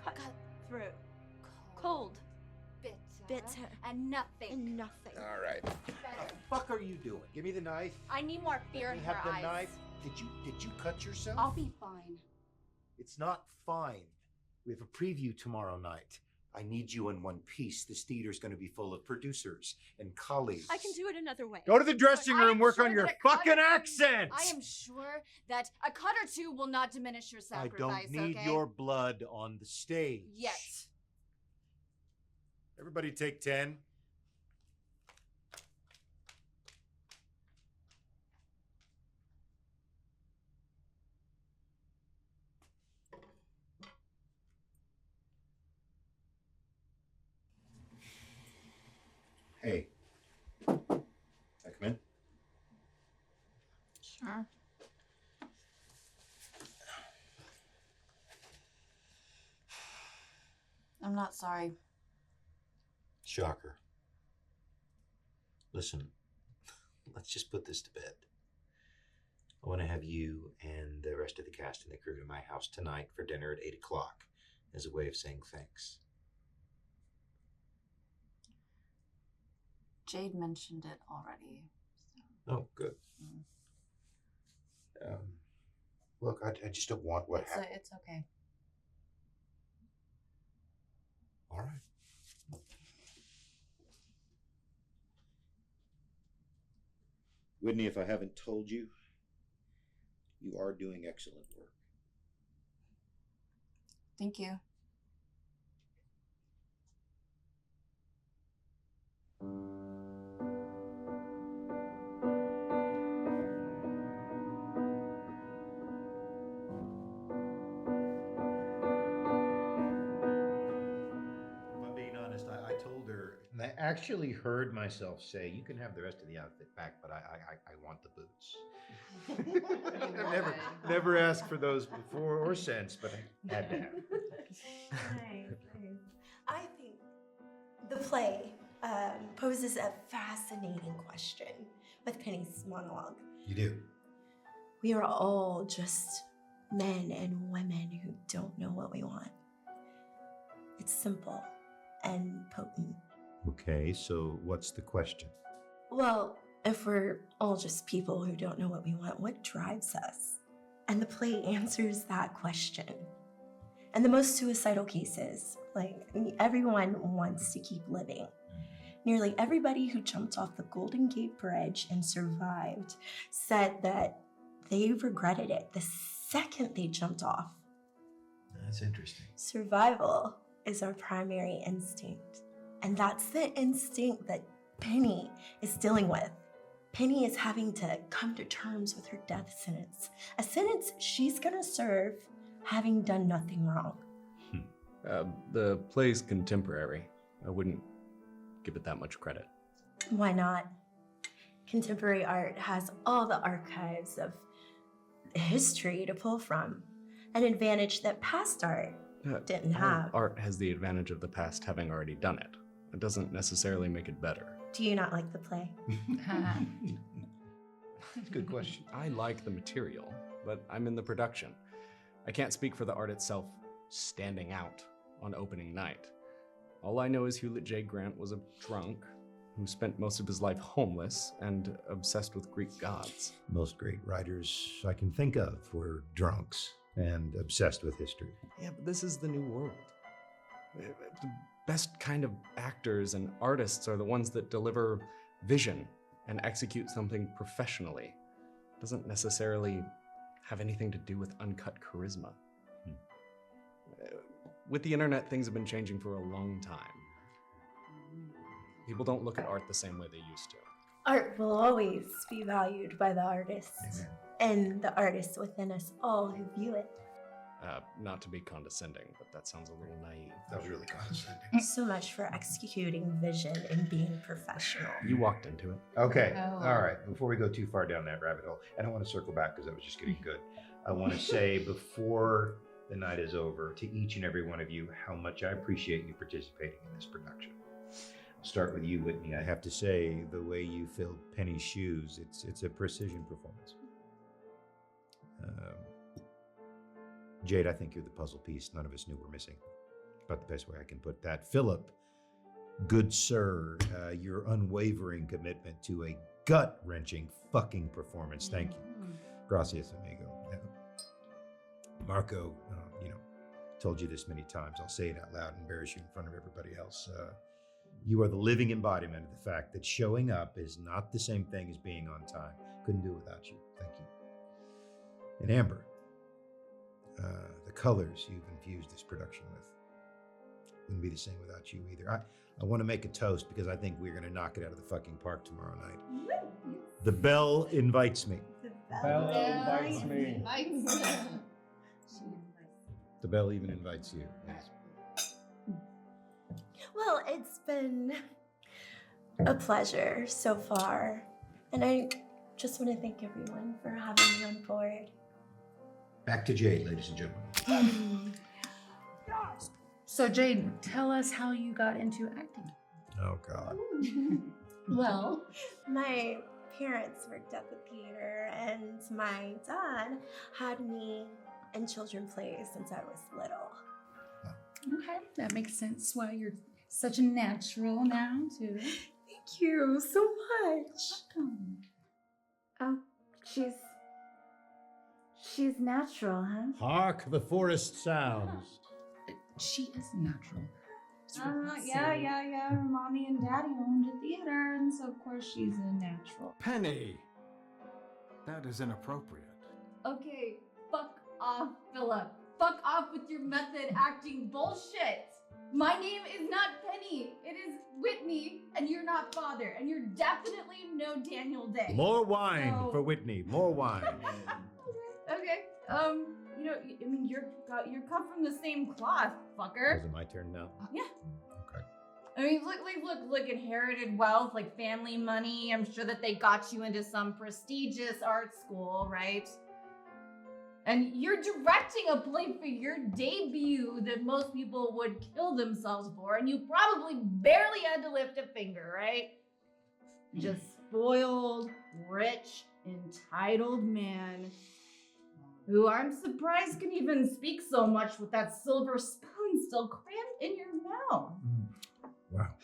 Cutthroat, cold, bitter, and nothing. and nothing. All right. What the fuck are you doing? Give me the knife. I need more fear Let in me her have the eyes. knife. Did you cut yourself? I'll be fine. It's not fine. We have a preview tomorrow night. I need you in one piece. This theater's going to be full of producers and colleagues. I can do it another way. Go to the dressing I am room, work sure on your that a cut fucking or two- accent. I am sure that a cut or two will not diminish your I sacrifice, don't need okay? your blood on the stage. Yet. Everybody take 10. Hey. Can I come in? Sure. I'm not sorry. Shocker. Listen, let's just put this to bed. I want to have you and the rest of the cast and the crew to my house tonight for dinner at 8 o'clock as a way of saying thanks. Jade mentioned it already. Oh, good. Look, I just don't want what happened. It's okay. All right. Whitney, if I haven't told you, you are doing excellent work. Thank you. If I'm being honest, I told her, and I actually heard myself say, you can have the rest of the outfit back, but I want the boots. I've never asked for those before or since, but I had to have them. Nice. I think the play poses a fascinating question with Penny's monologue. You do? We are all just men and women who don't know what we want. It's simple and potent. Okay, so what's the question? Well, If we're all just people who don't know what we want, what drives us? And the play answers that question. And the most suicidal cases, everyone wants to keep living. Nearly everybody who jumped off the Golden Gate Bridge and survived said that they regretted it the second they jumped off. That's interesting. Survival is our primary instinct. And that's the instinct that Penny is dealing with. Penny is having to come to terms with her death sentence, a sentence she's gonna serve having done nothing wrong. The play's contemporary. I wouldn't give it that much credit. Why not? Contemporary art has all the archives of history to pull from, an advantage that past art didn't All have. Art has the advantage of the past having already done it. It doesn't necessarily make it better. Do you not like the play? That's a good question. I like the material, but I'm in the production. I can't speak for the art itself standing out on opening night. All I know is Hewlett J. Grant was a drunk who spent most of his life homeless and obsessed with Greek gods. Most great writers I can think of were drunks and obsessed with history. Yeah, but this is the new world. The best kind of actors and artists are the ones that deliver vision and execute something professionally. It doesn't necessarily have anything to do with uncut charisma. With the internet, things have been changing for a long time. People don't look at art the same way they used to. Art will always be valued by the artists, and the artists within us all who view it. Not to be condescending, but that sounds a little naive. That was really condescending. So much for executing vision and being professional. You walked into it. Okay, all right. Before we go too far down that rabbit hole, I don't want to circle back because that was just getting good. I want to say before the night is over to each and every one of you how much I appreciate you participating in this production. I'll start with you, Whitney. I have to say, the way you filled Penny's shoes, it's a precision performance. Jade, I think you're the puzzle piece none of us knew were missing. About the best way I can put that. Philip, good sir, your unwavering commitment to a gut-wrenching fucking performance. Thank you. Gracias, amigo. Marco, told you this many times. I'll say it out loud and embarrass you in front of everybody else. You are the living embodiment of the fact that showing up is not the same thing as being on time. Couldn't do it without you. Thank you. And Amber, the colors you've infused this production with wouldn't be the same without you either. I want to make a toast because I think we're going to knock it out of the fucking park tomorrow night. The bell invites me. Bell invites me. The bell even invites you. Yes. Well, it's been a pleasure so far. And I just want to thank everyone for having me on board. Back to Jade, ladies and gentlemen. So Jade, tell us how you got into acting. Oh, God. Well, my parents worked at the theater, and my dad had me in children's plays since I was little. Okay, that makes sense why you're such a natural now, too. Thank you so much. Welcome. Oh, she's natural, huh? Hark the forest sounds. She is natural. Yeah. Her mommy and daddy owned a theater, and so of course she's a natural. Penny! That is inappropriate. Okay, fuck off, Philip. Fuck off with your method acting bullshit. My name is not Penny. It is Whitney, and you're not Father, and you're definitely no Daniel Day. More wine for Whitney. More wine. Okay. You're cut from the same cloth, fucker. Is it my turn now? Yeah. Okay. I mean, look, inherited wealth, like family money. I'm sure that they got you into some prestigious art school, right? And you're directing a play for your debut that most people would kill themselves for, and you probably barely had to lift a finger, right? Just spoiled, rich, entitled man who I'm surprised can even speak so much with that silver spoon still crammed in your mouth. Wow.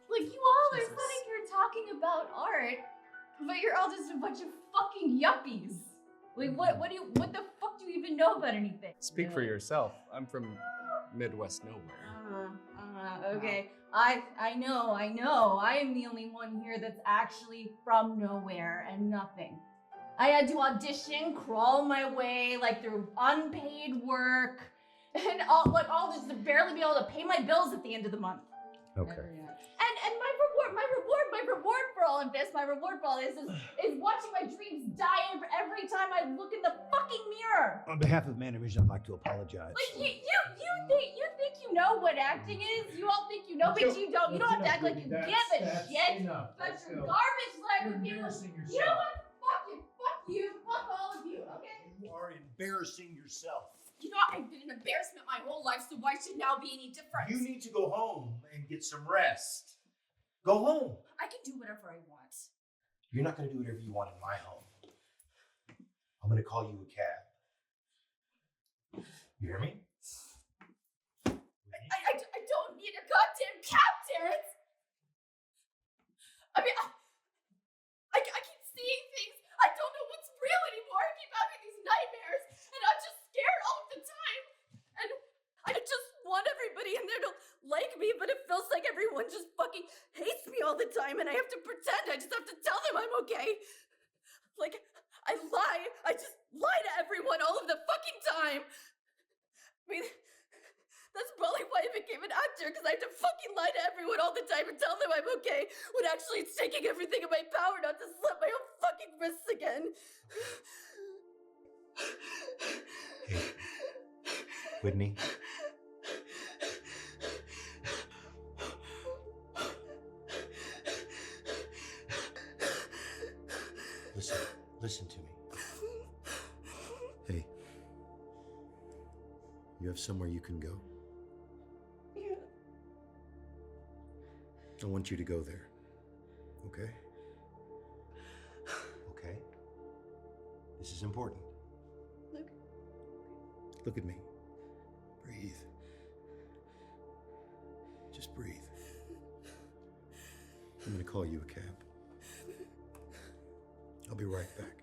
Like, you all are setting your talking about art, but you're all just a bunch of fucking yuppies. Like, what the fuck do you even know about anything? Speak for yourself. I'm from Midwest nowhere. Okay. I know. I am the only one here that's actually from nowhere and nothing. I had to audition, crawl my way, like through unpaid work, and all just to barely be able to pay my bills at the end of the month. Okay. And my reward for all of this, is watching my dreams die every time I look in the fucking mirror. On behalf of Manavision, I'd like to apologize. Like you think you know what acting is? You all think you know, but you don't. You don't have to act like you give a shit. But you're garbage like people. You know what? Fuck you. Fuck all of you. Okay. You are embarrassing yourself. You know, I've been an embarrassment my whole life, so why should now be any different? You need to go home and get some rest. Go home. I can do whatever I want. You're not going to do whatever you want in my home. I'm going to call you a cab. You hear me? I don't need a goddamn cab, Terrence. I mean, I keep seeing things. I don't know what's real anymore. I keep having these nightmares, and I'm just scared all the time. And I just want everybody in there to like me, but it feels like everyone just fucking hates me all the time, and I have to pretend. I just have to tell them I'm okay. Like, I just lie to everyone all of the fucking time. I mean, that's probably why I became an actor, because I have to fucking lie to everyone all the time and tell them I'm okay, when actually it's taking everything in my power not to slit my own fucking wrists again. Hey, Whitney. Listen to me. Hey, you have somewhere you can go? Yeah. I want you to go there. Okay? Okay? This is important. Look at me. Breathe. Just breathe. I'm gonna call you a cab. I'll be right back.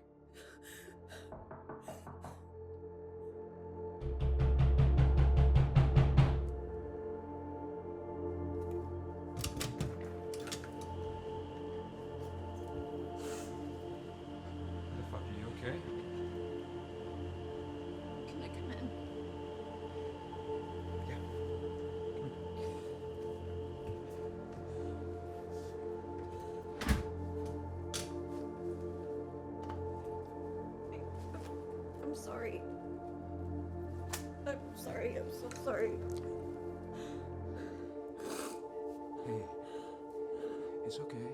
The fuck, are you okay? Can I come in? I'm sorry. I'm so sorry. Hey, it's okay.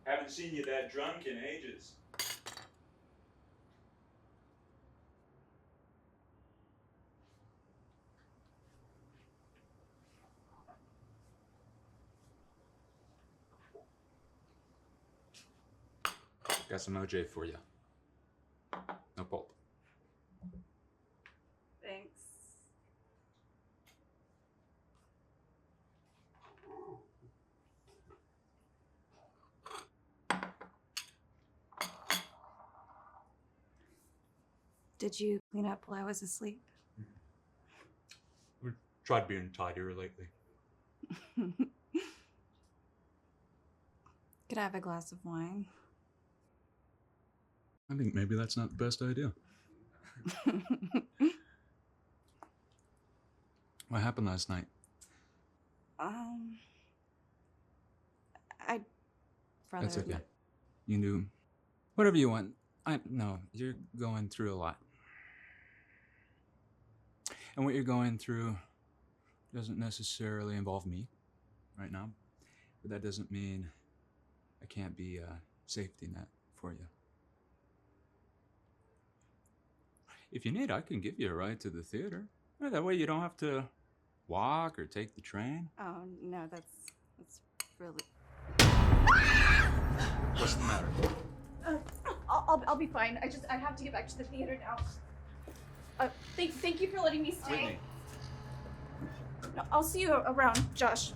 Haven't seen you that drunk in ages. Got some OJ for you. No pulp. Thanks. Did you clean up while I was asleep? We tried being tidier lately. Could I have a glass of wine? I think maybe that's not the best idea. What happened last night? I'd rather That's okay. not- You can do whatever you want. I know you're going through a lot. And what you're going through doesn't necessarily involve me right now. But that doesn't mean I can't be safety net for you. If you need, I can give you a ride to the theater. That way you don't have to walk or take the train. Oh, no, that's really... What's the matter? I'll be fine. I have to get back to the theater now. Thank you for letting me stay. Whitney. No, I'll see you around, Josh.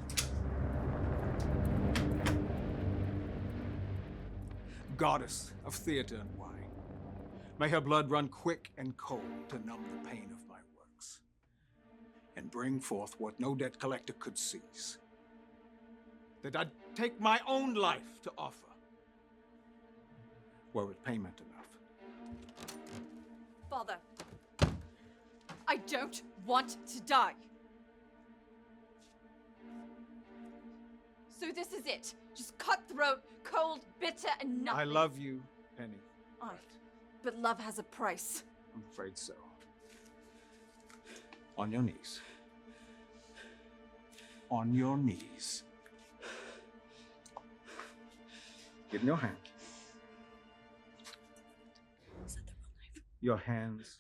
Goddess of theater and wine, may her blood run quick and cold to numb the pain of my works, and bring forth what no debt collector could seize. That I'd take my own life to offer, were it payment enough. Father, I don't want to die. So this is it. Just cutthroat, cold, bitter, and nothing. I love you, Penny. But love has a price. I'm afraid so. On your knees. On your knees. Give me your hand. Is that the real knife? Your hands.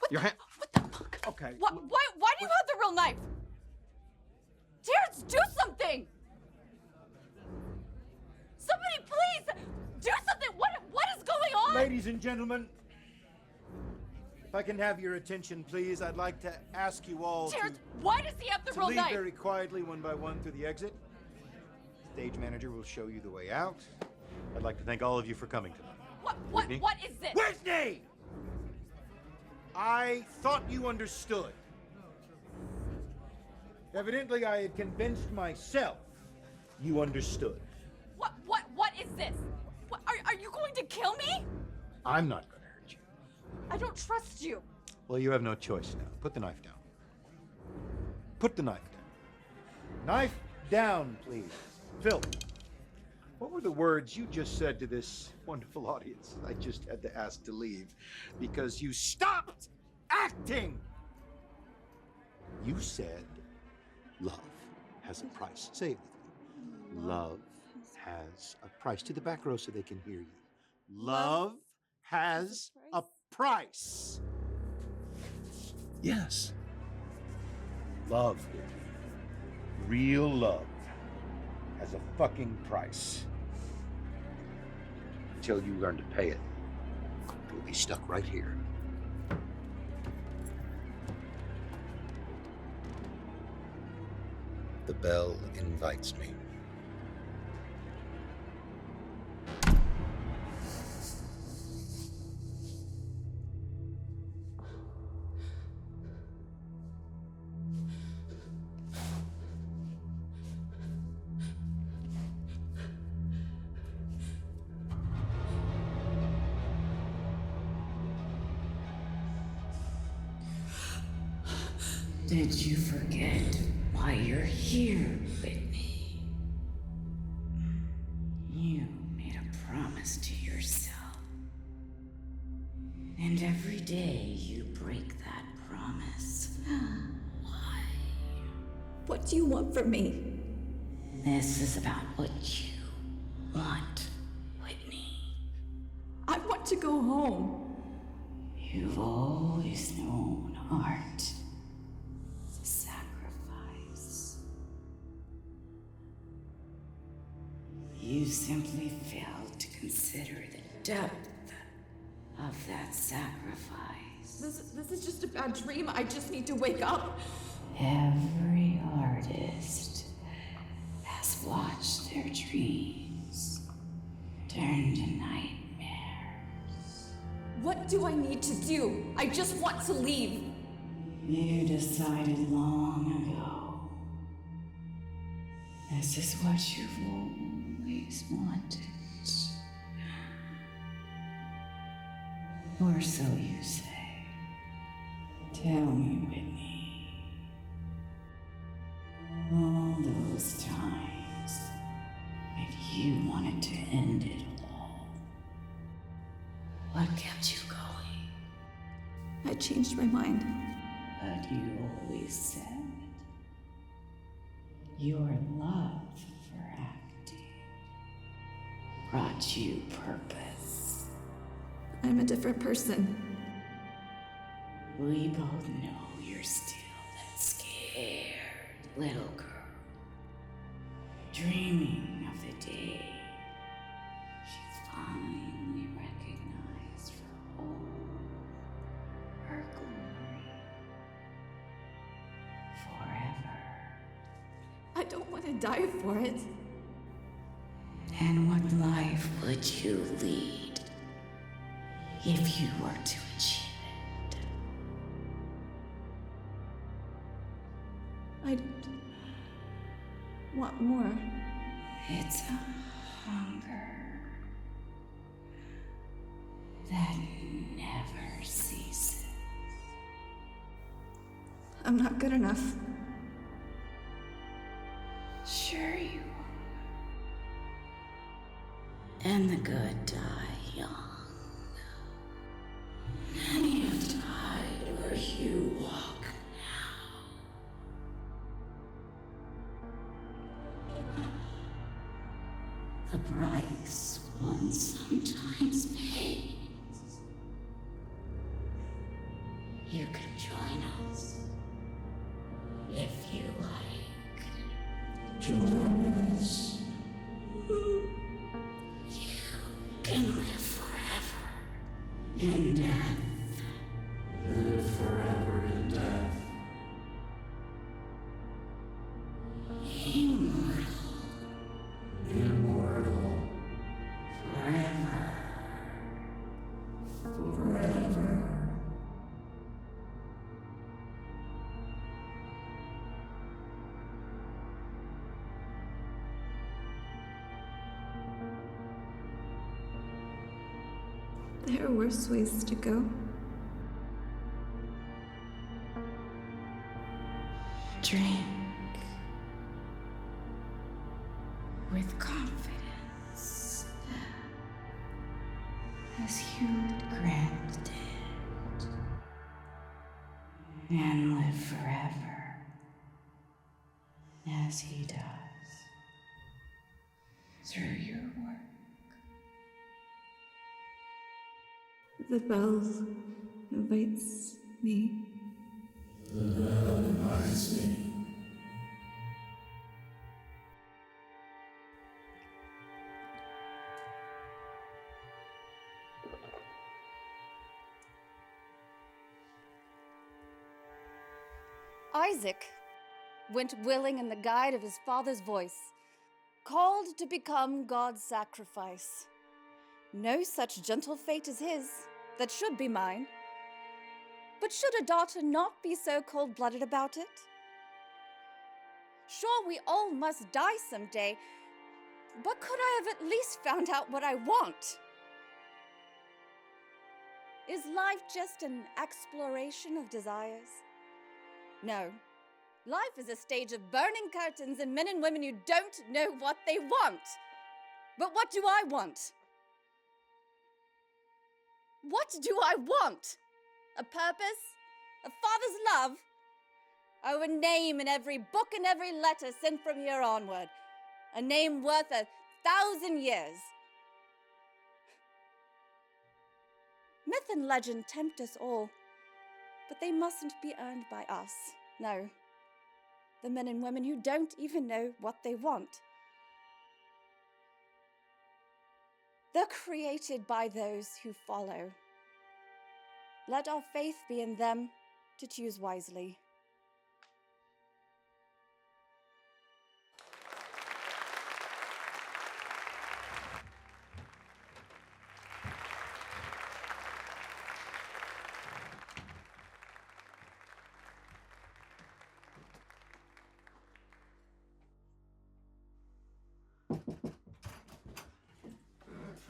Your hand. What the fuck? Okay. Why do you have the real knife? Terrence, do something! Somebody please do something! What is going on? Ladies and gentlemen, if I can have your attention, please, I'd like to ask you all Terrence, why does he have the to real leave knife? very quietly one by one through the exit. Stage manager will show you the way out. I'd like to thank all of you for coming tonight. Whitney? What is this? Whitney! I thought you understood. Evidently, I had convinced myself you understood. What is this? Are you going to kill me? I'm not going to hurt you. I don't trust you. Well, you have no choice now. Put the knife down. Put the knife down. Knife down, please. Phil, what were the words you just said to this wonderful audience? I just had to ask to leave because you stopped acting. You said love has a price. Say it with me. Love has a price. To the back row so they can hear you. Love has a price. Yes. Love, real love, has a fucking price. Until you learn to pay it, you'll be stuck right here. The bell invites me. Did you forget why you're here, Whitney? You made a promise to yourself. And every day you break that promise. Why? What do you want from me? This is about what you want, Whitney. I want to go home. You've always known art. Sacrifice. You simply failed to consider the depth of that sacrifice. This is just a bad dream. I just need to wake up. Every artist has watched their dreams turn to nightmares. What do I need to do? I just want to leave. You decided long ago. This is what you've always wanted. Or so you say. Tell me, Whitney. All those times when you wanted to end it all. What kept you going? I changed my mind. But you always said your love for acting brought you purpose. I'm a different person. We both know you're still that scared little girl, dreaming of the day she finally recognized for all her glory forever. I don't want to die for it. And what life would you lead if you were to achieve it? I want more. It's a hunger that never ceases. I'm not good enough. Sure you are. And the good die young. Many have died where you walk now. The price one sometimes pays. You can join us if you like. Join us. You can live forever in death. Live forever in death. Immortal. Immortal. Forever. Forever. There are worse ways to go. Drink with confidence, as Hewlett Grant did, and live forever, as he does, through your work. The bell invites me. The bell invites me. Isaac went willing in the guide of his father's voice, called to become God's sacrifice. No such gentle fate as his, that should be mine. But should a daughter not be so cold-blooded about it? Sure, we all must die someday, but could I have at least found out what I want? Is life just an exploration of desires? No. Life is a stage of burning curtains and men and women who don't know what they want. But what do I want? What do I want? A purpose? A father's love? Oh, a name in every book and every letter sent from here onward. A name worth 1,000 years. Myth and legend tempt us all, but they mustn't be earned by us. No. The men and women who don't even know what they want. They're created by those who follow. Let our faith be in them to choose wisely.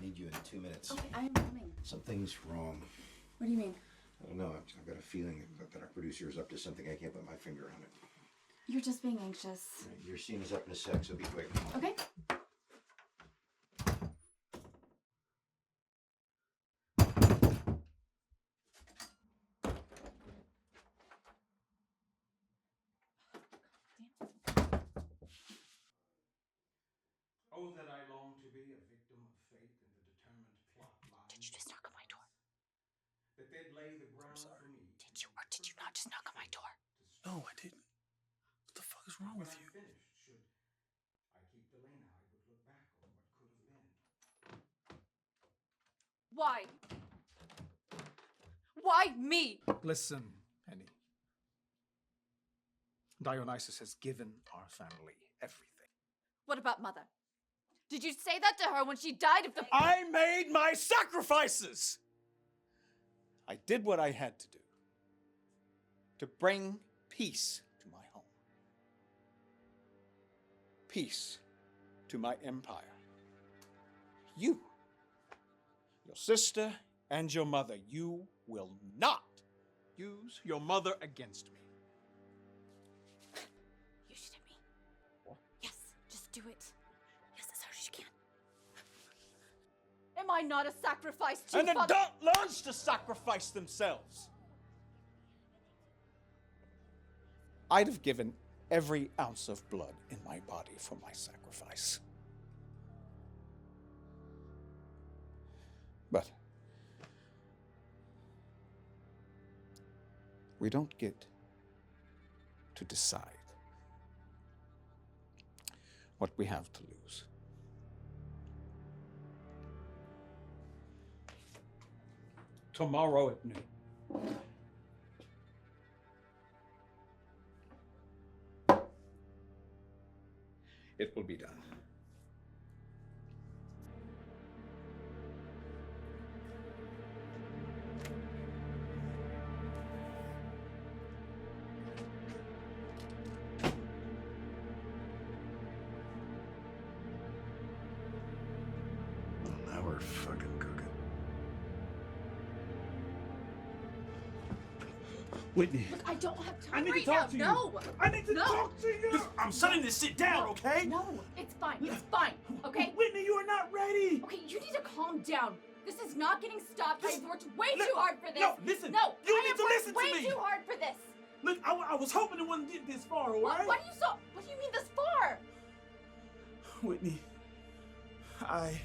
Need you in 2 minutes. Okay, I am coming. Something's wrong. What do you mean? I don't know. I've got a feeling that our producer is up to something. I can't put my finger on it. You're just being anxious. Your scene is up in a sec, so be quick. Okay. Oh, that I long to be a victim of fate. that they'd lay the ground for me. Did you or did you not just knock on my door? No, I didn't. What the fuck is wrong with you? Finished, should I keep delaying how I would look back on what could have been? Why? Why me? Listen, Penny. Dionysus has given our family everything. What about Mother? Did you say that to her when she died of the... I made my sacrifices! I did what I had to do to bring peace to my home. Peace to my empire. You, your sister, and your mother, you will not use your mother against me. You shoot at me. What? Yes, just do it. Yes, as hard as you can. Am I not a sacrifice to An Father? adult learns to sacrifice themselves. I'd have given every ounce of blood in my body for my sacrifice. But we don't get to decide what we have to lose. Tomorrow at noon. It will be done. Well, now we're fucking cooking. Whitney. Look, I don't have time I need right to talk now. to you. No. I need to No. talk to you. I'm shutting this shit down, okay? No, it's fine. It's fine. Okay? Whitney, you are not ready. Okay, you need to calm down. This is not getting stopped. I have worked way too hard for this. No, listen. No, You I need have to worked listen to way me. too hard for this. Look, I was hoping it wouldn't get this far, all right? What do you mean this far? Whitney, I...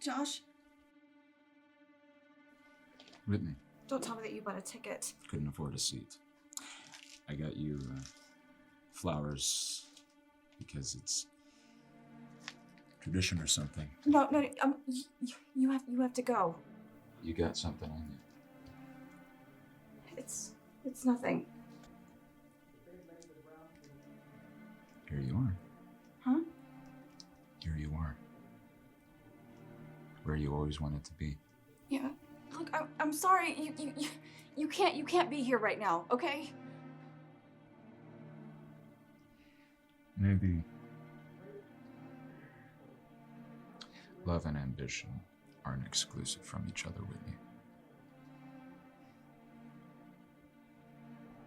Josh, Whitney, don't tell me that you bought a ticket. couldn't afford a seat. I got you flowers because it's tradition or something. No, you have to go. You got something on you. It's nothing. Here you are. Huh? Here you are. Where you always wanted to be. Yeah. Look, I'm sorry. You can't be here right now, okay? Maybe love and ambition aren't exclusive from each other, Whitney.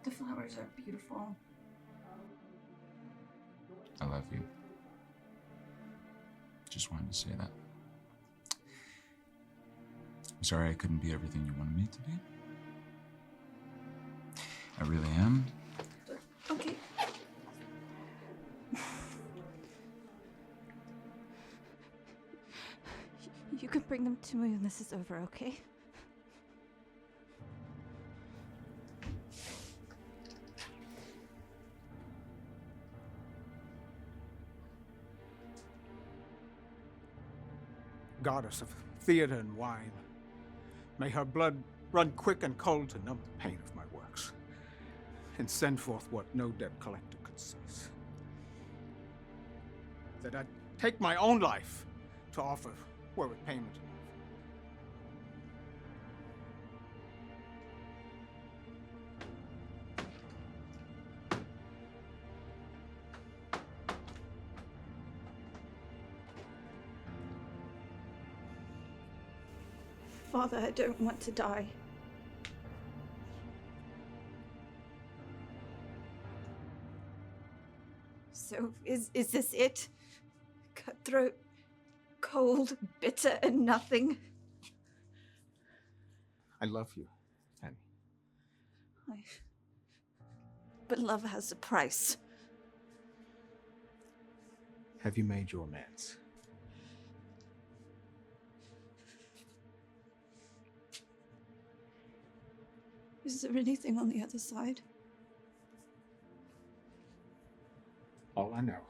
The flowers are beautiful. I love you. Just wanted to say that. I'm sorry I couldn't be everything you wanted me to be. I really am. Okay. You can bring them to me when this is over, okay? Goddess of theater and wine, may her blood run quick and cold to numb the pain of my works, and send forth what no debt collector could seize. That I take my own life to offer were it payment enough. Father, I don't want to die. So is this it? Cutthroat, cold, bitter, and nothing? I love you, Penny. But love has a price. Have you made your amends? Is there anything on the other side? All I know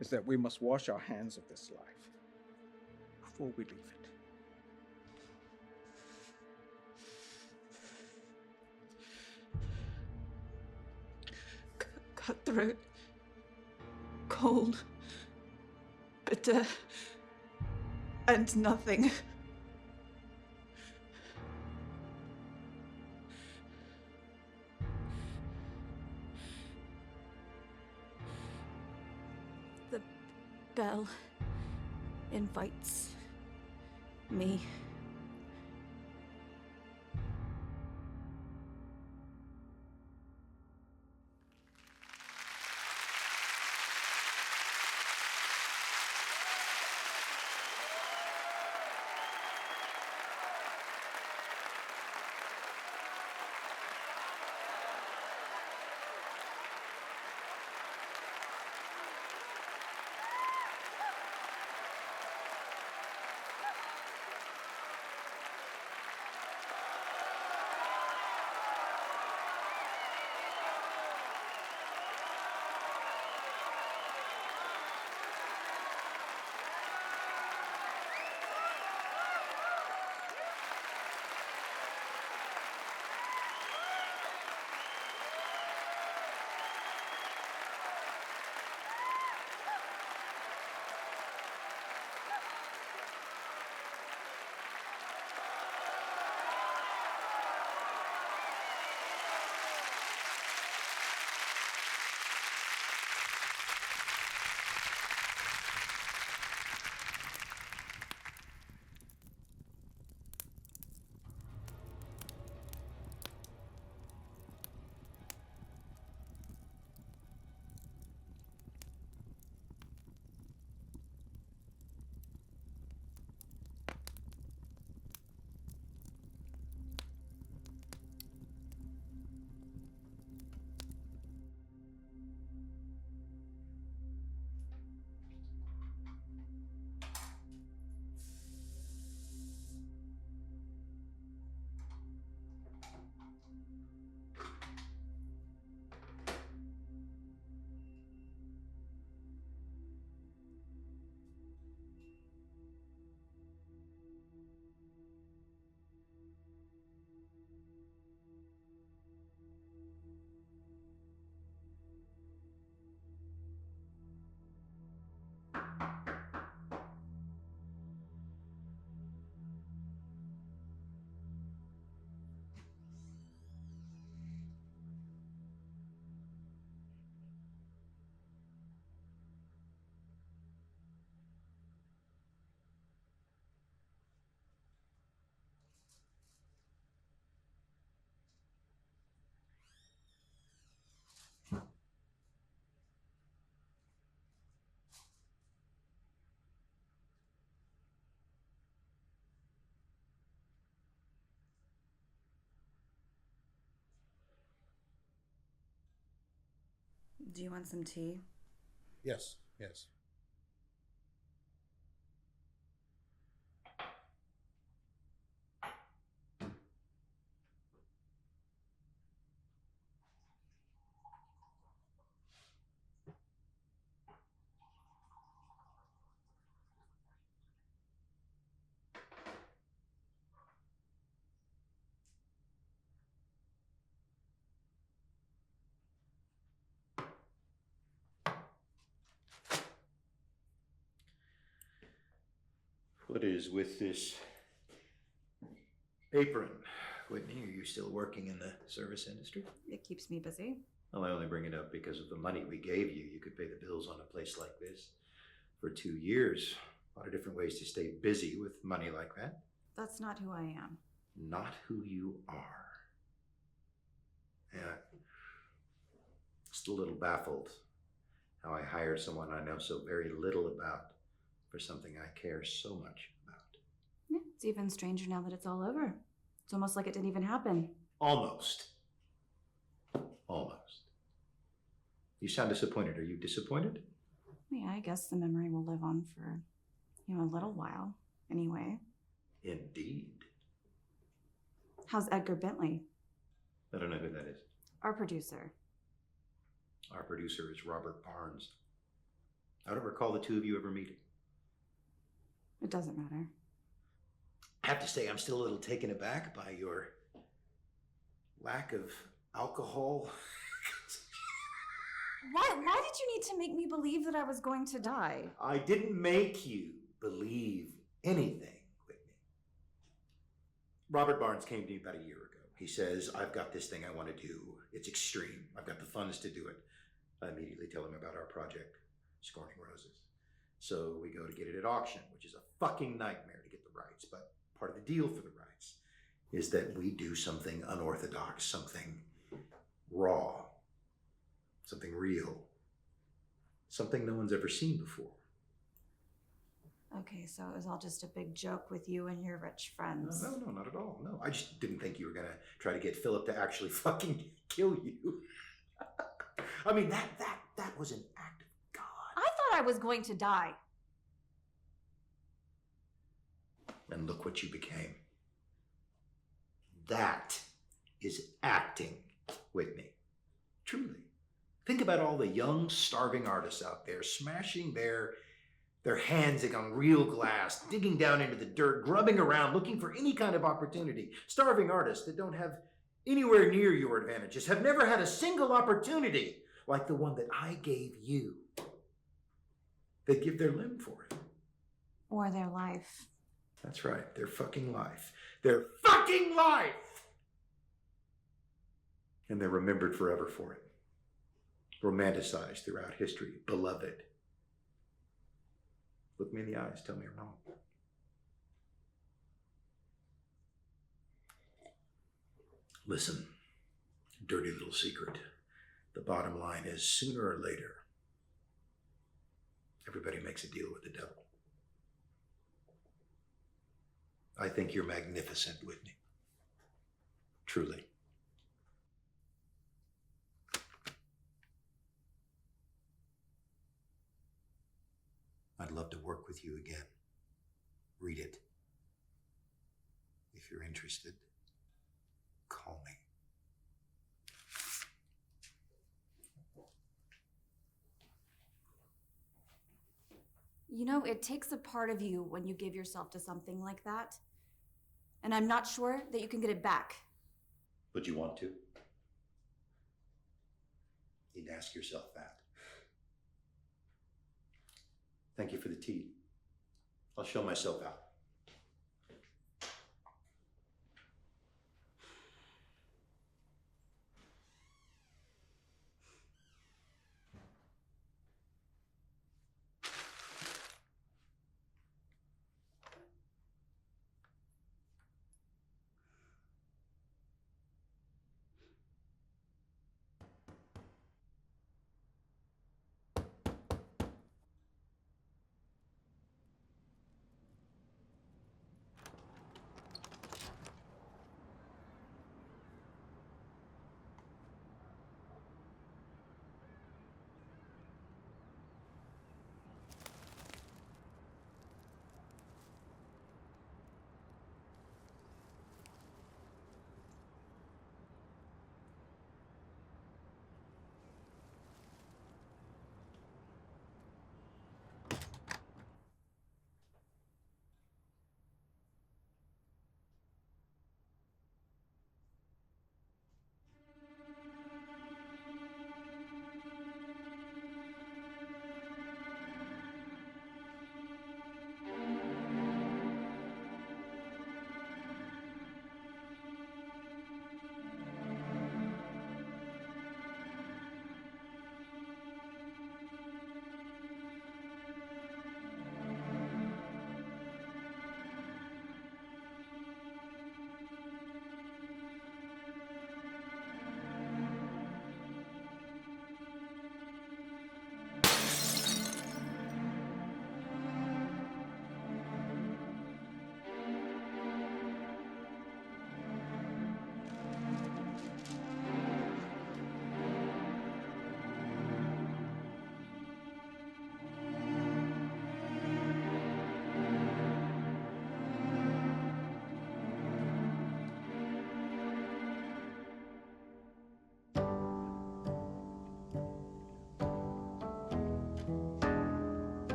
is that we must wash our hands of this life before we leave it. Cutthroat, cold, bitter, and nothing. The bell invites me. Do you want some tea? Yes, yes. What is with this apron? Whitney, are you still working in the service industry? It keeps me busy. Well, I only bring it up because of the money we gave you. You could pay the bills on a place like this for 2 years. A lot of different ways to stay busy with money like that. That's not who I am. Not who you are. Yeah, Just a little baffled how I hired someone I know so very little about for something I care so much about. Yeah, it's even stranger now that it's all over. It's almost like it didn't even happen. Almost. Almost. You sound disappointed. Are you disappointed? Yeah, I guess the memory will live on for, a little while, anyway. Indeed. How's Edgar Bentley? I don't know who that is. Our producer. Our producer is Robert Barnes. I don't recall the two of you ever meeting. It doesn't matter. I have to say, I'm still a little taken aback by your lack of alcohol. Why did you need to make me believe that I was going to die? I didn't make you believe anything, Whitney. Robert Barnes came to me about a year ago. He says, I've got this thing I want to do. It's extreme. I've got the funds to do it. I immediately tell him about our project, Scorning Roses. So we go to get it at auction, which is a fucking nightmare to get the rights. But part of the deal for the rights is that we do something unorthodox, something raw, something real, something no one's ever seen before. Okay, so it was all just a big joke with you and your rich friends. No, not at all. No, I just didn't think you were gonna try to get Philip to actually fucking kill you. I mean, that was an act of God. I thought I was going to die. And look what you became. That is acting, Whitney. Truly. Think about all the young, starving artists out there smashing their hands on real glass, digging down into the dirt, grubbing around, looking for any kind of opportunity. Starving artists that don't have anywhere near your advantages, have never had a single opportunity like the one that I gave you. They'd give their limb for it. Or their life. That's right, their fucking life. Their fucking life! And they're remembered forever for it. Romanticized throughout history, beloved. Look me in the eyes, tell me I'm wrong. Listen, dirty little secret. The bottom line is, sooner or later, everybody makes a deal with the devil. I think you're magnificent, Whitney. Truly. I'd love to work with you again. Read it. If you're interested, call me. It takes a part of you when you give yourself to something like that. And I'm not sure that you can get it back. Would you want to? You'd ask yourself that. Thank you for the tea. I'll show myself out.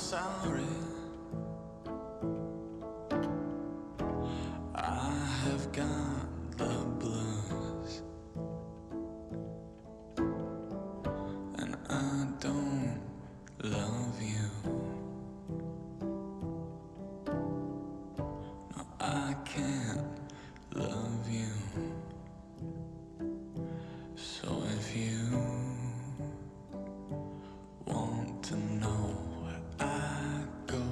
sorry. I have got the blues, and I don't love you. No, I can't love you. So if you want to know where I go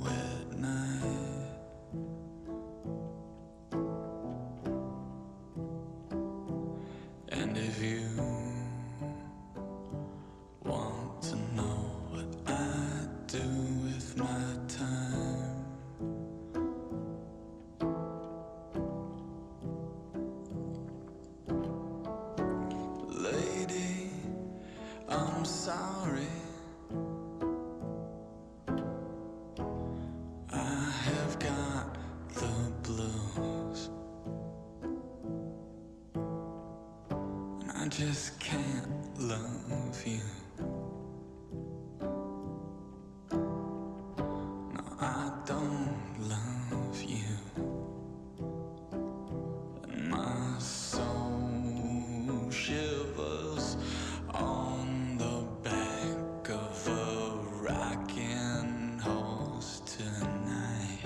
at night, and if you want to know what I do with my time, lady, I'm sorry. I have got the blues, and I just can't love you. No, I don't love you. And my soul shivers on the back of a rocking horse tonight.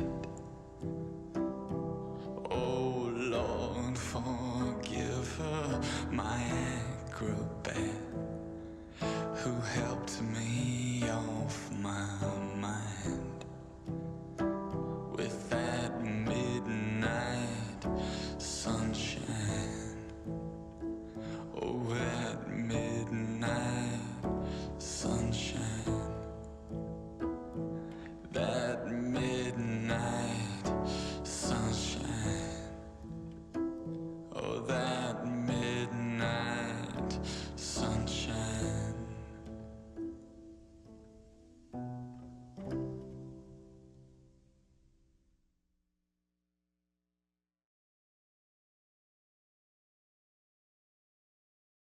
Oh Lord, forgive her, my acrobat, who helped me off my